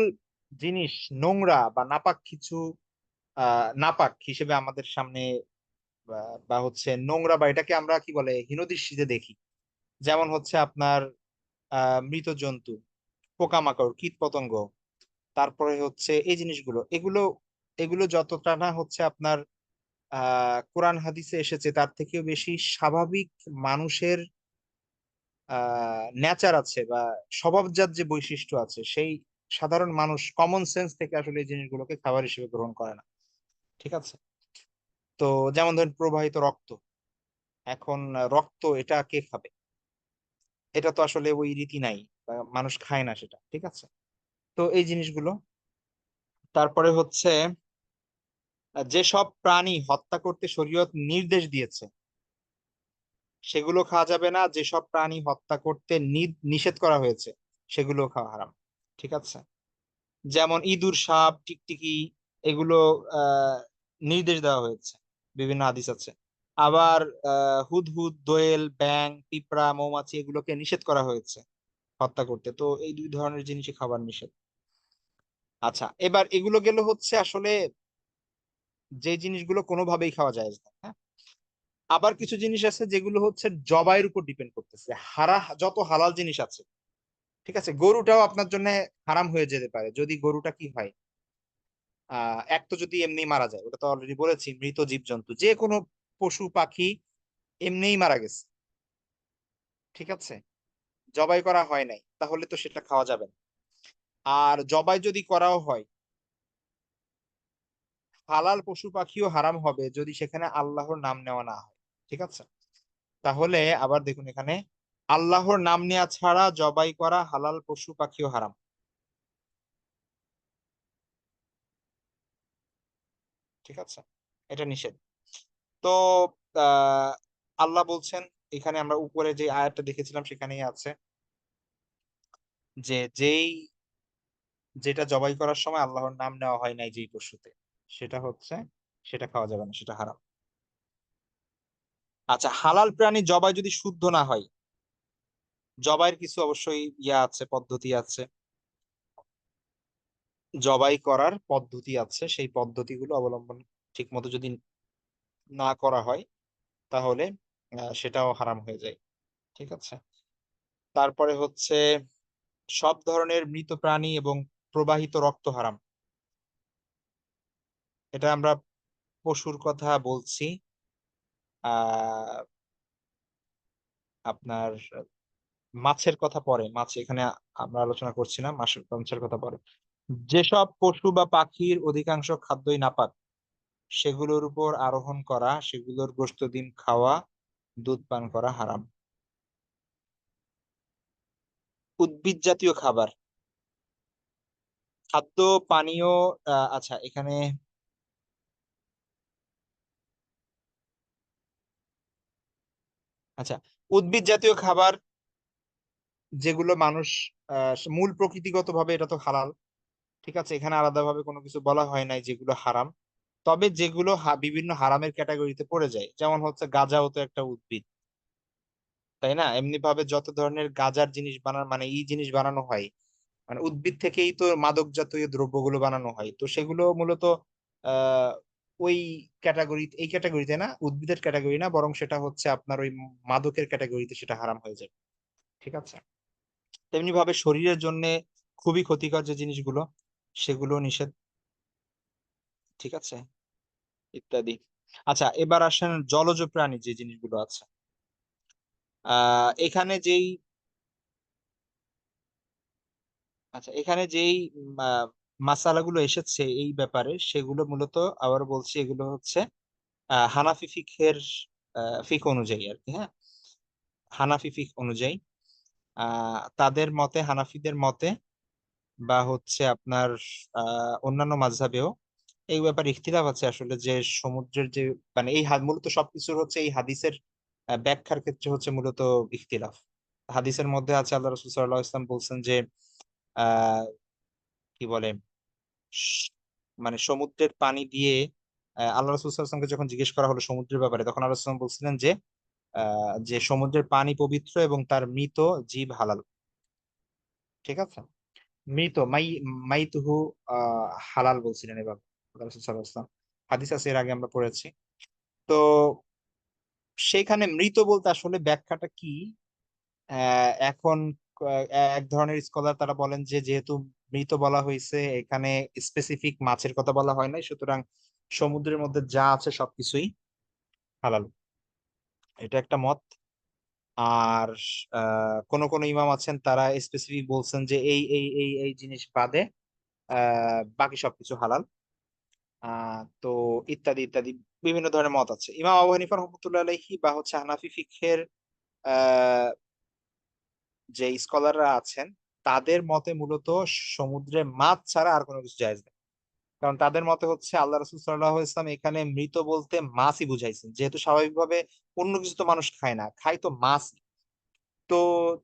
জিনিস নোংরা বা নাপাক কিছু, নাপাক হিসেবে আমাদের সামনে বা হচ্ছে নোংরা, বা এটাকে আমরা কি বলে হীনদৃষ্টিতে দেখি, যেমন হচ্ছে আপনার মৃত জন্তু, পোকামাকড়, কীট পতঙ্গ, তারপরে হচ্ছে এই জিনিসগুলো, এগুলো এগুলো যতটা না হচ্ছে আপনার কোরআন হাদিসে এসেছে তার থেকেও বেশি স্বাভাবিক মানুষের নেচার আছে বা স্বভাবজাত যে বৈশিষ্ট্য আছে, সেই সাধারণ মানুষ কমন সেন্স থেকে আসলে এই জিনিসগুলোকে খাবার হিসেবে গ্রহণ করে না। ঠিক আছে। তো যেমন ধরেন প্রবাহিত রক্ত, এখন রক্ত এটা কে খাবে, এটা তো আসলে ওই রীতি নাই, বা মানুষ খায় না সেটা। ঠিক আছে। তো এই জিনিসগুলো। তারপরে হচ্ছে যেসব প্রাণী হত্যা করতে শরীয়ত নির্দেশ দিয়েছে সেগুলো খাওয়া যাবে না। যেসব প্রাণী হত্যা করতে নিষেধ করা হয়েছে সেগুলো খাওয়া হারাম। ঠিক আছে? যেমন ইঁদুর, সাপ, টিকটিকি, এগুলো আহ নির্দেশ দেওয়া হয়েছে, বিভিন্ন হাদিস আছে। আবার হুদহুদ, দোয়েল, ব্যাং, পিঁপড়া, মৌমাছি এগুলোকে নিষেধ করা হয়েছে হত্যা করতে। তো এই দুই ধরনের জিনিসই খাবার নিষেধ। আচ্ছা, এবার এগুলো গেল হচ্ছে আসলে যে জিনিসগুলো কোনোভাবেই খাওয়া যায় না, হ্যাঁ? আবার কিছু জিনিস আছে যেগুলো হচ্ছে জবাইয়ের উপর ডিপেন্ড করতেছে। যত হালাল জিনিস আছে, ঠিক আছে, গরুটাও আপনার জন্য হারাম হয়ে যেতে পারে যদি গরুটা কি হয়, এক তো যদি এমনি মারা যায়, ওটা তো অলরেডি বলেছি, মৃত জীবজন্তু যে কোনো পশু পাখি এমনিই মারা গেছে, ঠিক আছে, জবাই করা হয় নাই, তাহলে তো সেটা খাওয়া যাবে না। আর জবাই যদি করাও হয়, হালাল পশু পাখিও হারাম হবে যদি সেখানে আল্লাহর নাম নেওয়া না হয়। ঠিক আছে? তাহলে আবার দেখুন এখানে, আল্লাহর নাম নেওয়া ছাড়া জবাই করা হালাল পশু পাখিও হারাম। ঠিক আছে? এটা নিষেধ। তো আহ আল্লাহ বলছেন, এখানে আমরা উপরে যে আয়াতটা দেখেছিলাম সেখানেই আছে যে যেটা জবাই করার সময় আল্লাহর নাম নেওয়া হয় নাই যেই পশুতে, সেটা হচ্ছে, সেটা খাওয়া যাবে না, সেটা হারাম। আচ্ছা, হালাল প্রাণী জবাই যদি শুদ্ধ না হয়, জবাইয়ের কিছু অবশ্যই আছে, পদ্ধতি আছে, জবাই করার পদ্ধতি আছে, সেই পদ্ধতিগুলো অবলম্বন ঠিক মতো যদি না করা হয় তাহলে সেটাও হারাম হয়ে যায়। ঠিক আছে? তারপরে হচ্ছে সব ধরনের মৃত প্রাণী এবং প্রবাহিত রক্ত হারাম। এটা আমরা পশুর কথা বলছি। আহ আপনার মাছের কথা পরে, মাছ এখানে আমরা আলোচনা করছি না, মাছের কথা পরে। যেসব পশু বা পাখির অধিকাংশ খাদ্যই নাপাক, সেগুলোর উপর আরোহণ করা, সেগুলোর গোশত ডিম খাওয়া, দুধ পান করা হারাম। উদ্ভিদ জাতীয় খাবার, খাদ্য, পানীয়, আচ্ছা এখানে, আচ্ছা, উদ্ভিদ জাতীয় খাবার যেগুলো মানুষ মূল প্রকৃতিগত ভাবে এটা তো হালাল। ঠিক আছে, এখানে আলাদাভাবে কোনো কিছু বলা হয় নাই যেগুলো হারাম। তবে যেগুলো বিভিন্ন হারামের ক্যাটাগরিতে পড়ে যায়, যেমন হচ্ছে গাঁজাও তো একটা উদ্ভিদ, তাই না? এমনি ভাবে যত ধরনের গাঁজার জিনিস বানানো, মানে এই জিনিস বানানো হয়, মানে উদ্ভিদ থেকেই তো মাদক জাতীয় দ্রব্যগুলো বানানো হয়, তো সেগুলো মূলত আহ ওই এই ক্যাটাগরিতে না, উদ্ভিদের ক্যাটাগরি না, বরং সেটা হচ্ছে আপনার ওই মাদকের ক্যাটাগরিতে সেটা হারাম হয়ে যায়। ঠিক আছে? তেমনি ভাবে শরীরের জন্য খুবই ক্ষতিকর যে জিনিসগুলো, সেগুলো নিষেধ। ঠিক আছে? ইত্যাদি। আচ্ছা, এবার আসেন জলজ প্রাণী যে জিনিসগুলো আছে, এখানে যেই, আচ্ছা এখানে যেই মাসালাগুলো এসেছে এই ব্যাপারে, সেগুলো মূলত আবার বলছি, এগুলো হচ্ছে হানাফি ফিকহের ফিক অনুযায়ী আর কি, হ্যাঁ, হানাফি ফিক অনুযায়ী তাদের মতে, হানাফিদের মতে, বা হচ্ছে আপনার অন্যান্য মাযহাবেও এই ব্যাপারে ইখতিলাফ আছে আসলে, যে সমুদ্রের যে, মানে মূলত সবকিছুর হচ্ছে এই হাদিসের ব্যাখ্যার ক্ষেত্রে হচ্ছে মূলত ইখতিলাফ। হাদিসের মধ্যে আছে আল্লাহ রাসূল সাল্লাল্লাহু আলাইহি ওয়াসাল্লাম বলছেন যে আহ কি বলে, স- মানে সমুদ্রের পানি দিয়ে, আল্লাহ রাসূল সাল্লাল্লাহু আলাইহি ওয়াসাল্লামকে যখন জিজ্ঞেস করা হলো সমুদ্রের ব্যাপারে, তখন আল্লাহ রাসূল সাল্লাল্লাহু আলাইহি ওয়াসাল্লাম বলছিলেন যে সমুদ্রের পানি পবিত্র এবং তার মৃত জীব হালাল। ঠিক আছে? মৃত মাইতুহু হালাল বলছিলেন এবার আল্লাহ রাসূল সাল্লাল্লাহু আলাইহি ওয়াসাল্লাম। হাদিস আছে, এর আগে আমরা পড়েছি। তো সেখানে মৃত বলতে আসলে ব্যাখ্যাটা কি? এখন এক ধরনের স্কলার তারা বলেন যে যেহেতু মৃত বলা হয়েছে, এখানে স্পেসিফিক মাছের কথা বলা হয় নাই, সুতরাং সমুদ্রের মধ্যে যা আছে সবকিছুই হালাল। এটা একটা মত। আর কোন কোন ইমাম আছেন তারা স্পেসিফিক বলছেন যে এই জিনিস বাদে বাকি সবকিছু হালাল। তো ইত্যাদি ইত্যাদি, বিভিন্ন ধরনের মত আছে। ইমাম আবু হানিফা রহমতুল্লাহ আলাইহি বা হচ্ছে হানাফি ফিকহের আহ যে স্কলাররা আছেন, তাদের মতে মূলত সমুদ্রে মাছ ছাড়া আর কোনো কিছু জায়েজ নেই। কারণ তাদের মতে হচ্ছে আল্লাহ রসুল সাল্লাহ ইসলাম এখানে মৃত বলতে মাছই বুঝাইছেন, যেহেতু স্বাভাবিকভাবে অন্য কিছু তো মানুষ খায় না, খায় তো মাছ। তো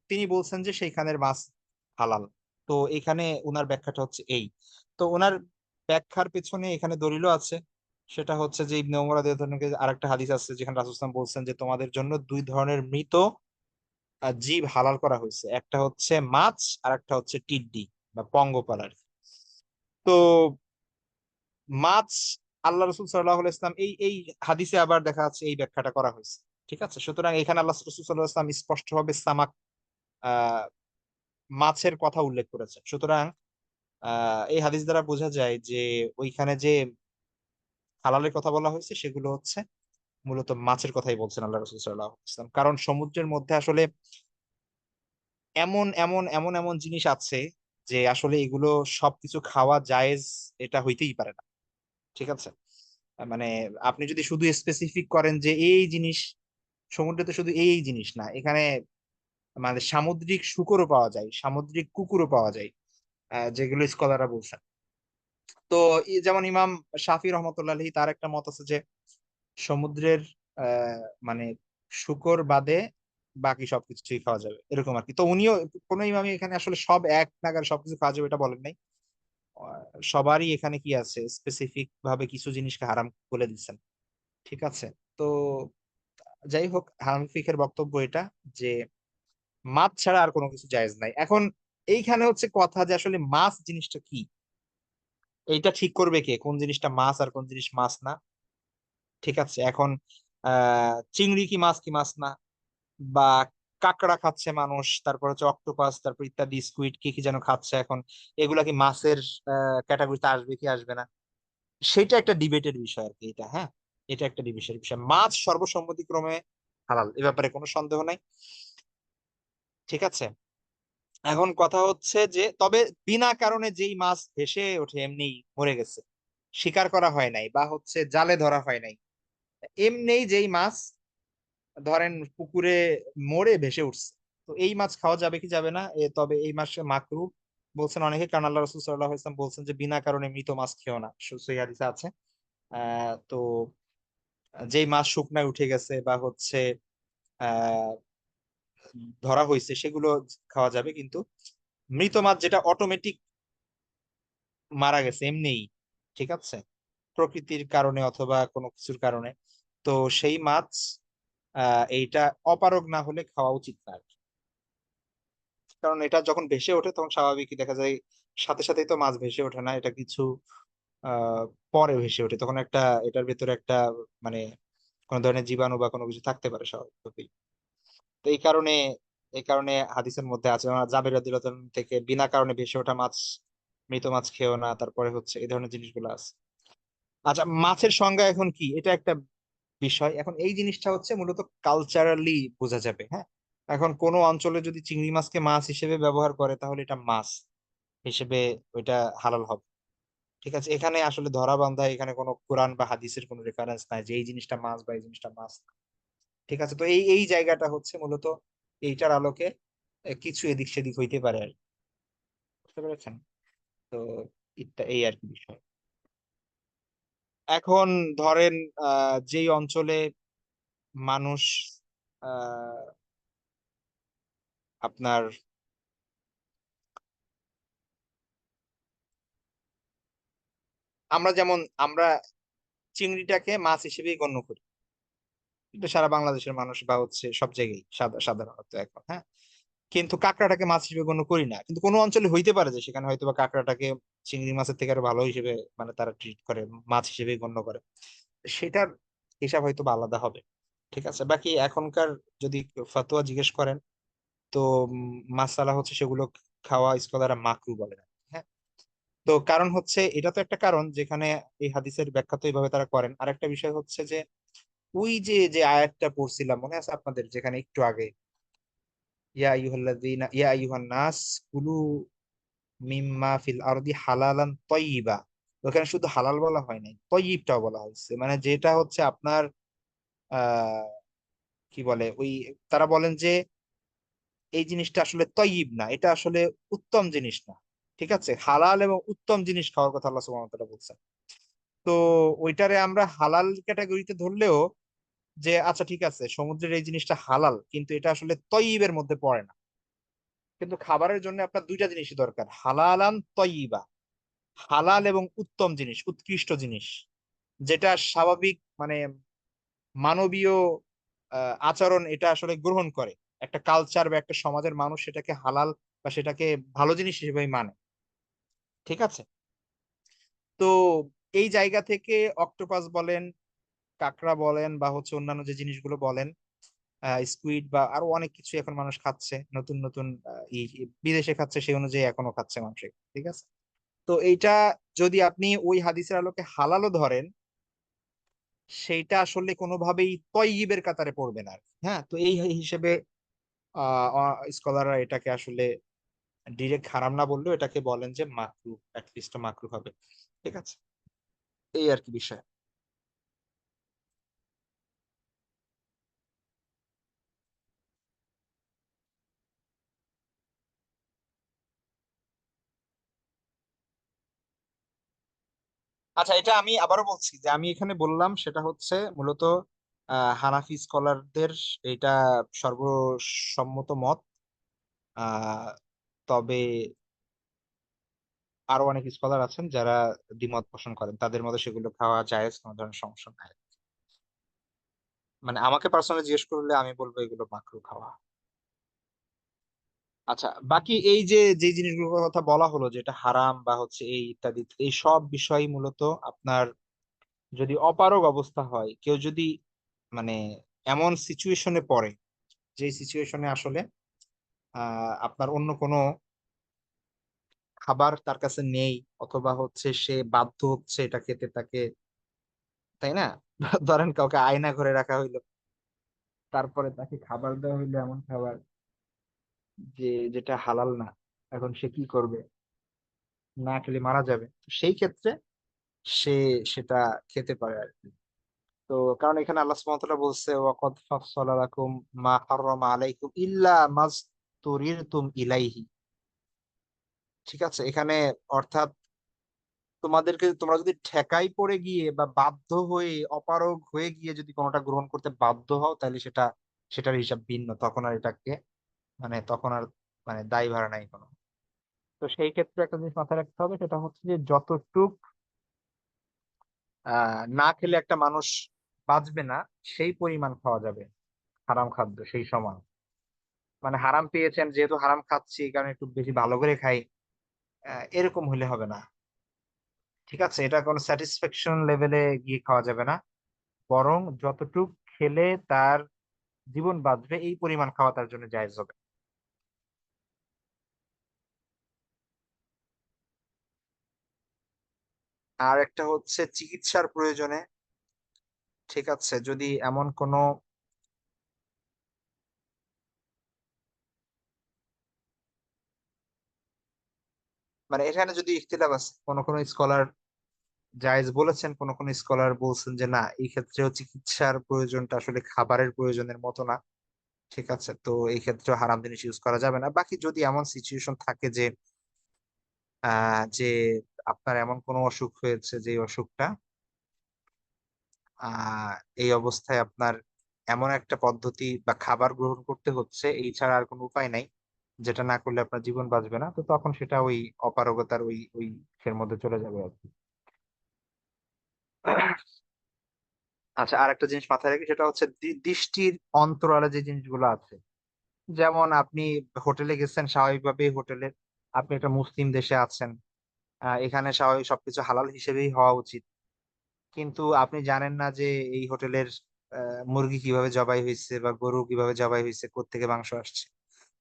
তিনি বলছেন যে সেইখানের মাছ হালাল। তো এখানে উনার ব্যাখ্যাটা হচ্ছে এই। তো ওনার ব্যাখ্যার পেছনে এখানে দলিলও আছে। সেটা হচ্ছে যে ইবনে ওমর রাদিয়াল্লাহু আনহু আরেকটা হাদিস আছে যেখানে রাসূল সাল্লাল্লাহু আলাইহি ওয়াসাল্লাম বলছেন যে তোমাদের জন্য দুই ধরনের মৃত জীব হালাল করা হয়েছে, একটা হচ্ছে মাছ আর একটা হচ্ছে টিড্ডি বা পঙ্গপাল আর কি। তো মাছ, আল্লাহ রসুল সাল্লাহ ইসলাম এই এই হাদিসে আবার দেখা যাচ্ছে এই ব্যাখ্যাটা করা হয়েছে। ঠিক আছে, সুতরাং এখানে আল্লাহ রসুল সাল্লাহ ইসলাম স্পষ্টভাবে সামাক, আহ মাছের কথা উল্লেখ করেছেন। সুতরাং এই হাদিস দ্বারা বোঝা যায় যে ওইখানে যে হালালের কথা বলা হয়েছে সেগুলো হচ্ছে মূলত মাছের কথাই বলছেন আল্লাহ রসুল সাল্লাহ ইসলাম। কারণ সমুদ্রের মধ্যে আসলে এমন এমন এমন এমন জিনিস আছে যে আসলে এগুলো সবকিছু খাওয়া জায়েজ এটা হইতেই পারে না। ঠিক আছে, মানে আপনি যদি শুধু স্পেসিফিক করেন যে এই জিনিস, সমুদ্রে তো শুধু এই জিনিস না, এখানে মানে সামুদ্রিক শূকরও পাওয়া যায়, সামুদ্রিক কুকুরও পাওয়া যায়, যেগুলো স্কলাররা বলছেন। তো যেমন ইমাম শাফি রহমতুল্লাহ আলাইহি তার একটা মত আছে যে সমুদ্রের মানে শূকর বাদে বাকি সবকিছুই খাওয়া যাবে, এরকম আর কি। তো উনিও, কোন ইমামই এখানে আসলে সব এক নাগারে সবকিছু খাওয়া যাবে এটা বলেন নাই। সবারই এখানে কি আছে, স্পেসিফিক ভাবে কিছু জিনিসকে হারাম বলে দিচ্ছেন। ঠিক আছে। তো যাই হোক, হানাফি ফিকহের বক্তব্য এটা যে মাছ ছাড়া আর কোনো কিছু জায়েজ নাই। এখন এইখানে হচ্ছে কথা যে আসলে মাছ জিনিসটা কি, এইটা ঠিক করবে কে, কোন জিনিসটা মাছ আর কোন জিনিস মাছ না। ঠিক আছে, এখন চিংড়ি কি মাছ, কি মাছ না, বা কাঁকড়া খাচ্ছে মানুষ, তারপর হচ্ছে অক্টোপাস, তারপর ইত্যাদি স্কুইড কি কি যেন খাচ্ছে, এখন এগুলা কি মাছের ক্যাটাগরিতে আসবে কি আসবে না, সেটা একটা ডিবেটের বিষয় আর কি এটা। হ্যাঁ, এটা একটা ডিবেটের বিষয়। মাছ সর্বসম্মতিক্রমে হালাল, এ ব্যাপারে কোনো সন্দেহ নাই। ঠিক আছে, এখন কথা হচ্ছে যে তবে বিনা কারণে যেই মাছ ভেসে ওঠে এমনি মরে গেছে, শিকার করা হয় নাই বা হচ্ছে জালে ধরা হয় নাই, এমনি যেই মাছ ধরেন পুকুরে মরে ভেসে উঠছে, তো এই মাছ খাওয়া যাবে কি যাবে না, তবে এই মাসে মাকরু বলছেন অনেকে, কারণ আল্লাহ রাসূল সাল্লাল্লাহু আলাইহি ওয়াসাল্লাম বলছেন যে বিনা কারণে মৃত মাছ খেও না, সহিহ হাদিসে আছে। তো যেই মাছ শুকনায় উঠে গেছে বা হচ্ছে আহ ধরা হয়েছে সেগুলো খাওয়া যাবে, কিন্তু মৃত মাছ যেটা অটোমেটিক মারা গেছে এমনিই, ঠিক আছে, প্রকৃতির কারণে অথবা কোনো কিছুর কারণে, তো সেই মাছ এইটা অপারগ না হলে খাওয়া উচিত না আর কি। কারণ এটা যখন ভেসে ওঠে তখন স্বাভাবিকই দেখা যায় সাথে সাথেই তো মাছ ভেসে ওঠে না, এটা কিছু আহ পরে ভেসে ওঠে, তখন একটা এটার ভেতরে একটা মানে কোন ধরনের জীবাণু বা কোনো কিছু থাকতে পারে স্বাভাবিকভাবেই। তো এই কারণে হাদিসের মধ্যে আছে, জাবের রাদিয়াল্লাহু আনহু থেকে বিনা কারণে ভেসে ওঠা মাছ, মৃত মাছ খেও না, তারপরে হচ্ছে এই ধরনের জিনিসগুলো আছে। আচ্ছা, মাছের সংজ্ঞা এখন কি, এটা একটা বিষয়। এখন এই জিনিসটা হচ্ছে মূলত কালচারালি বোঝা যাবে। হ্যাঁ, এখন কোনো অঞ্চলে যদি চিংড়ি মাছকে মাছ হিসেবে ব্যবহার করে তাহলে এটা মাছ হিসেবে ওইটা হালাল হবে। ঠিক আছে, এখানে আসলে ধরা বান্ধা এখানে কোনো কোরআন বা হাদিসের কোনো রেফারেন্স নাই যে এই জিনিসটা মাছ বা এই জিনিসটা মাছ না। ঠিক আছে, তো এই এই জায়গাটা হচ্ছে মূলত এইটার আলোকে কিছু এদিক সেদিক হইতে পারে আর কি। বুঝতে পেরেছেন? তো এটা এই আর কি বিষয়। এখন ধরেন যেই অঞ্চলে মানুষ আহ আপনার আমরা যেমন আমরা চিংড়িটাকে মাছ হিসেবেই গণ্য করি, এটা সারা বাংলাদেশের মানুষ বা হচ্ছে সব জায়গায় সাধারণত এখন। হ্যাঁ, কিন্তু কাঁকড়াটাকে মাছ হিসেবে গণ্য করি না, কিন্তু কোনো অঞ্চলে হইতে পারে যে সেখানে হয়তো বা কাঁকড়াটাকে চিংড়ি মাছের থেকে আরো ভালো হিসেবে মানে তারা ট্রিট করে, মাছ হিসেবে গণ্য করে, সেটার হিসাব হয়তো বা আলাদা হবে। ঠিক আছে, বাকি এখনকার যদি ফতোয়া জিজ্ঞেস করেন তো মাসালা হচ্ছে সেগুলো খাওয়া স্কলাররা মাকরু বলে না। হ্যাঁ, তো কারণ হচ্ছে এটা তো একটা কারণ যেখানে এই হাদিসের ব্যাখ্যা তো এইভাবে তারা করেন। আরেকটা বিষয় হচ্ছে যে ওই যে যে আয়াতটা পড়ছিলাম মনে আছে আপনাদের, যেখানে একটু আগে ইয়া আইয়ুহান নাস কুলু মিম্মা ফিল আরদি হালালান তয়্যিবা, ওখানে শুধু হালাল বলা হয় নাই, তয়্যিবটাও বলা হয়েছে, মানে যেটা হচ্ছে আপনার আহ কি বলে ওই, তারা বলেন যে এই জিনিসটা আসলে তয়্যিব না, এটা আসলে উত্তম জিনিস না। ঠিক আছে, হালাল এবং উত্তম জিনিস খাওয়ার কথা আল্লাহ সুবহানাহু ওয়া তাআলা বলছেন। তো ওইটারে আমরা হালাল ক্যাটাগরিতে ধরলেও, যে আচ্ছা ঠিক আছে সমুদ্রের এই জিনিসটা হালাল কিন্তু এটা আসলে তয়্যিবের মধ্যে পড়ে না। কিন্তু খাবারের জন্য আপনার দুইটা জিনিসই দরকার, হালালান তয়্যিবা, হালাল এবং উত্তম জিনিস, উৎকৃষ্ট জিনিস, যেটা স্বাভাবিক মানে মানবীয় আচরণ এটা আসলে গ্রহণ করে। একটা কালচার বা একটা সমাজের মানুষ সেটাকে হালাল বা সেটাকে ভালো জিনিস হিসেবে মানে। ঠিক আছে। তো এই জায়গা থেকে অক্টোপাস বলেন, কাঁকড়া বলেন, বা হচ্ছে অন্যান্য যে জিনিসগুলো বলেন, স্কুইড বা আরো অনেক কিছু এখন মানুষ খাচ্ছে, নতুন নতুন বিদেশে খাচ্ছে, সেই অনুযায়ী এখনো খাচ্ছে মানুষ। ঠিক আছে। তো এইটা যদি আপনি ওই হাদিসের আলোকে হালালও ধরেন, সেইটা আসলে কোনোভাবেই তয়্যিবের কাতারে পড়বে না আর কি। হ্যাঁ, তো এই হিসেবে স্কলাররা এটাকে আসলে ডিরেক্ট হারাম না বললেও এটাকে বলেন যে মাকরু, অ্যাটলিস্ট মাকরু হবে। ঠিক আছে, এই আর কি বিষয়। আচ্ছা, এটা আমি আবারও বলছি যে আমি এখানে বললাম সেটা হচ্ছে মূলত হানাফি স্কলারদের এটা সর্বসম্মত মত। আহ তবে আরো অনেক স্কলার আছেন যারা দ্বিমত পোষণ করেন, তাদের মধ্যে সেগুলো খাওয়া জায়েজ, কোনো ধরনের সমস্যা নাই। মানে আমাকে পার্সোনালি জিজ্ঞেস করলে আমি বলবো এগুলো মাকরু খাওয়া। আচ্ছা, বাকি এই যে যে জিনিসগুলোর কথা বলা হলো যেটা হারাম বা হচ্ছে এই ইত্যাদি, এই সব বিষয় মূলত আপনার যদি অপারগ অবস্থা হয়, কেউ যদি মানে এমন সিচুয়েশনে পড়ে যে সিচুয়েশনে আসলে আপনার অন্য কোনো খাবার তার কাছে নেই, অথবা হচ্ছে সে বাধ্য হচ্ছে এটা খেতে তাকে, তাই না? ধরেন কাউকে আয়না ঘরে রাখা হইলো, তারপরে তাকে খাবার দেওয়া হইলো এমন খাবার যেটা হালাল না, এখন সে কি করবে? না খেলে মারা যাবে। তো সেই ক্ষেত্রে সে সেটা খেতে পারে আর কি। তো কারণ এখানে আল্লাহ সুবহানাহু ওয়া তাআলা বলছে ওয়াকাদ ফাসসালা লাকুম মা হাররামা আলাইকুম ইল্লা মাসতুরিরতুম ইলাইহি। ঠিক আছে, এখানে অর্থাৎ তোমাদেরকে, তোমরা যদি ঠেকাই পড়ে গিয়ে বা বাধ্য হয়ে অপারগ হয়ে গিয়ে যদি কোনোটা গ্রহণ করতে বাধ্য হও, তাহলে সেটার হিসাব ভিন্ন, তখন আর এটাকে মানে তখন আর মানে দায়ভার নাই কোনো। তো সেই ক্ষেত্রে একটা জিনিস মাথায় রাখতে হবে, সেটা হচ্ছে যে যতটুক না খেলে একটা মানুষ বাঁচবে না, সেই পরিমাণ খাওয়া যাবে হারাম খাদ্য সেই সময়। মানে হারাম পেয়েছেন যেহেতু হারাম খাচ্ছি এই কারণে একটু বেশি ভালো করে খাই, এরকম হলে হবে না। ঠিক আছে, এটা কোনো স্যাটিসফ্যাকশন লেভেলে গিয়ে খাওয়া যাবে না, বরং যতটুক খেলে তার জীবন বাঁচবে এই পরিমাণ খাওয়া তার জন্য জায়েজ হবে। আর একটা হচ্ছে চিকিৎসার প্রয়োজনে, ঠিক আছে, যদি এমন কোনো মানে এখানে যদি ইখতিলাফ আছে, কোন কোন স্কলার জায়েজ বলেছেন, কোন কোন স্কলার বলছেন যে না, এই ক্ষেত্রেও চিকিৎসার প্রয়োজনটা আসলে খাবারের প্রয়োজনের মতো না। ঠিক আছে, তো এই ক্ষেত্রে হারাম জিনিস ইউজ করা যাবে না। বাকি যদি এমন সিচুয়েশন থাকে যে যে আপনার এমন কোনো অসুখ হয়েছে যে অসুখটা আহ এই অবস্থায় আপনার এমন একটা পদ্ধতি বা খাবার গ্রহণ করতে হচ্ছে, এই ছাড়া আর কোনো উপায় নাই, যেটা না করলে আপনার জীবন বাঁচবে না, তো তখন সেটা ওই অপারগতার ওই এর মধ্যে চলে যাবে আর কি। আচ্ছা, আর একটা জিনিস মাথায় রাখি, সেটা হচ্ছে দৃষ্টির অন্তরালে যে জিনিসগুলো আছে, যেমন আপনি হোটেলে গেছেন, স্বাভাবিকভাবেই হোটেলে, আপনি একটা মুসলিম দেশে আছেন, এখানে স্বাভাবিক সবকিছু হালাল হিসেবেই হওয়া উচিত, কিন্তু আপনি জানেন না যে এই হোটেলের মুরগি কিভাবে জবাই হয়েছে বা গরু কিভাবে জবাই হয়েছে, কোত্থেকে মাংস আসছে।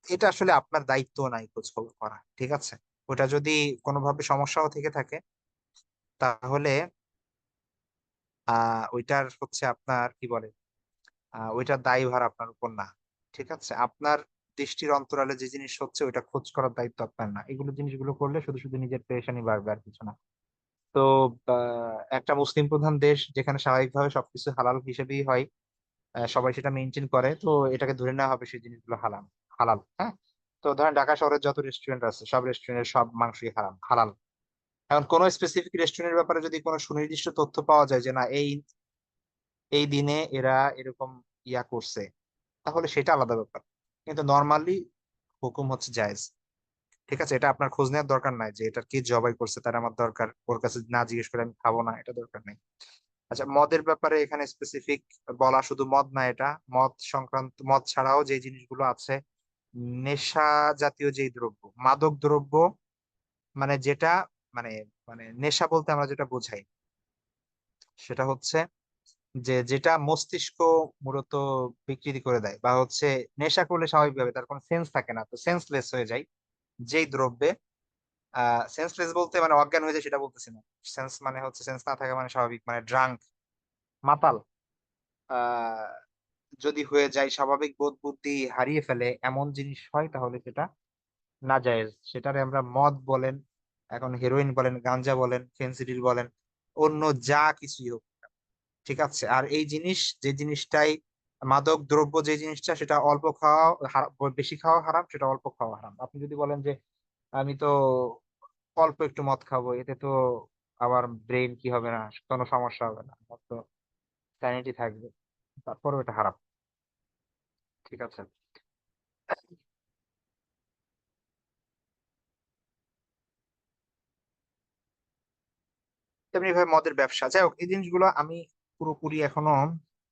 এটা আসলে আপনার দায়িত্ব নাই খোঁজ খবর করা। ঠিক আছে, ওটা যদি কোনোভাবে সমস্যাও থেকে থাকে, তাহলে ওইটার হচ্ছে আপনার কি বলে, ওইটার দায়ভার আপনার উপর না। ঠিক আছে, আপনার দৃষ্টির অন্তরালে যে জিনিস হচ্ছে ওইটা খোঁজ করার দায়িত্ব আপনার না। এগুলো জিনিসগুলো করলে শুধু শুধু নিজের পেরেশানি বাড়বে, আর কিছু না। তো একটা মুসলিম প্রধান দেশ যেখানে স্বাভাবিকভাবে সবকিছু হালাল হিসেবেই হয়, সবাই সেটা মেনটেন করে, তো এটাকে ধরে নেওয়া হবে সেই জিনিসগুলো হালাল। হালাল, হ্যাঁ। তো ধরেন ঢাকা শহরের যত রেস্টুরেন্ট আছে সব রেস্টুরেন্টের সব মাংসই হারাম হালাল। এখন কোন স্পেসিফিক রেস্টুরেন্টের ব্যাপারে যদি কোনো সুনির্দিষ্ট তথ্য পাওয়া যায় যে না এই এই দিনে এরা এরকম ইয়া করছে, তাহলে সেটা আলাদা ব্যাপার। কিন্তু নর্মালি হুকুম হচ্ছে জায়েজ। ঠিক আছে, এটা আপনার খোঁজ নেওয়ার দরকার নাই যে এটা কে জবাই করছে, তার আমার দরকার ওর কাছে না জিজ্ঞেস করে আমি খাবো না, এটা দরকার নেই। আচ্ছা, মদের ব্যাপারে এখানে স্পেসিফিক বলা শুধু মদ না, এটা মদ সংক্রান্ত, মদ ছাড়াও যে জিনিসগুলো আছে, নেশা জাতীয় যেই দ্রব্য, মাদক দ্রব্য, মানে যেটা মানে মানে নেশা বলতে আমরা যেটা বোঝাই সেটা হচ্ছে যে যেটা মস্তিষ্ক মূলত বিকৃতি করে দেয়, বা হচ্ছে নেশা করলে স্বাভাবিকভাবে তার কোনো সেন্স থাকে না, তো সেন্সলেস হয়ে যায় যেই দ্রব্যে। সেন্সলেস বলতে মানে অজ্ঞান হয়ে যায় সেটা বলতেছি না, সেন্স মানে হচ্ছে সেন্স না থাকা মানে স্বাভাবিক, মানে ড্রাঙ্ক, মাতাল, আহ যদি হয়ে যায়, স্বাভাবিক বোধ বুদ্ধি হারিয়ে ফেলে, এমন জিনিস হয়, তাহলে সেটা নাজায়েজ। সেটারে আমরা মদ বলেন, এখন হেরোইন বলেন, গাঞ্জা বলেন, ফেন্সিডিল বলেন, অন্য যা কিছুই হোক, ঠিক আছে। আর এই জিনিস, যে জিনিসটাই মাদক দ্রব্য, যে জিনিসটা সেটা অল্প খাওয়া বেশি খাওয়া হারাম, সেটা অল্প খাওয়া হারাম। আপনি যদি বলেন যে আমি তো অল্প একটু মদ খাবো, এতে তো আমার ব্রেন কি হবে না, কোনো সমস্যা হবে না, আমার তো স্যানিটি থাকবে, তারপরও এটা হারাম। ঠিক আছে। তেমনি ভাবে মদের ব্যবসা, যাই হোক, এই জিনিসগুলো আমি পুরোপুরি এখনো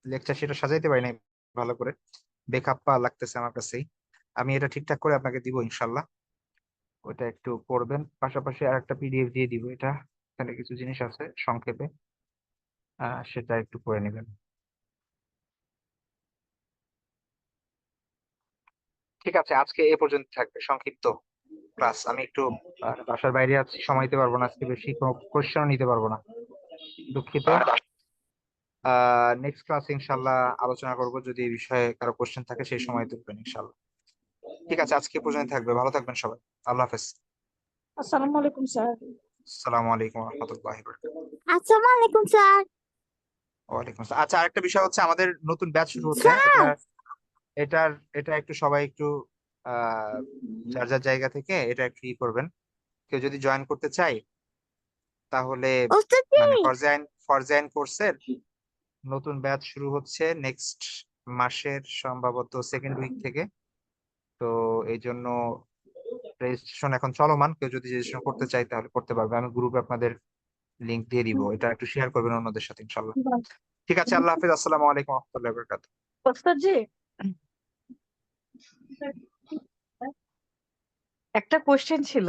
লেকচার সেটা সাজাইতে পারি নাই ভালো করে, বেখাপ্পা লাগতেছে আমার কাছেই। আমি এটা ঠিকঠাক করে আপনাকে দিব ইনশাল্লাহ, ওটা একটু পড়বেন, পাশাপাশি আর একটা পিডিএফ দিয়ে দিব, এটা এখানে কিছু জিনিস আছে সংক্ষেপে, সেটা একটু করে নেবেন। ঠিক আছে, আজকে এ পর্যন্ত থাকবে সংক্ষিপ্ত ক্লাস। আমি একটু বাসার বাইরে আছি, সময় দিতে পারবো না আজকে, বেশি কোনো কোশ্চেনও নিতে পারবো না, দুঃখিত। নেক্সট ক্লাস ইনশাল্লাহ আলোচনা করব, যদি এই বিষয়ে কারো কোশ্চেন থাকে সেই সময় তুলবেন ইনশাল্লাহ। ঠিক আছে, আজকে এ পর্যন্ত থাকবে, ভালো থাকবেন সবাই। আল্লাহ হাফেজ। আসসালামু আলাইকুম স্যার। আসসালামু আলাইকুম রহমতুল্লাহি। আসসালামু আলাইকুম স্যার। ওয়ালাইকুম আসসালাম। আচ্ছা, আরেকটা বিষয় হচ্ছে, আমাদের নতুন ব্যাচ শুরু হচ্ছে, স্যার, এটার এটা একটু সবাই একটু আহ যার যার জায়গা থেকে এটা একটু ই করবেন। কেউ যদি জয়েন করতে চায় তাহলে, ওস্তাদ জি। মানে ফরজাইন কোর্সের নতুন ব্যাচ শুরু হচ্ছে নেক্সট মাসের সম্ভবত সেকেন্ড উইক থেকে। তো এই জন্য রেজিস্ট্রেশন এখন চলমান, কেউ যদি রেজিস্ট্রেশন করতে চায় তাহলে করতে পারবে, আমি গ্রুপে আপনাদের লিংক দিয়ে দিব, এটা একটু শেয়ার করবেন অন্যদের সাথে ইনশাল্লাহ। ঠিক আছে, আল্লাহ হাফিজ, আসসালামু আলাইকুম রহমতুল্লাহ বরকাত। ওস্তাদ জি, একটা কোশ্চেন ছিল।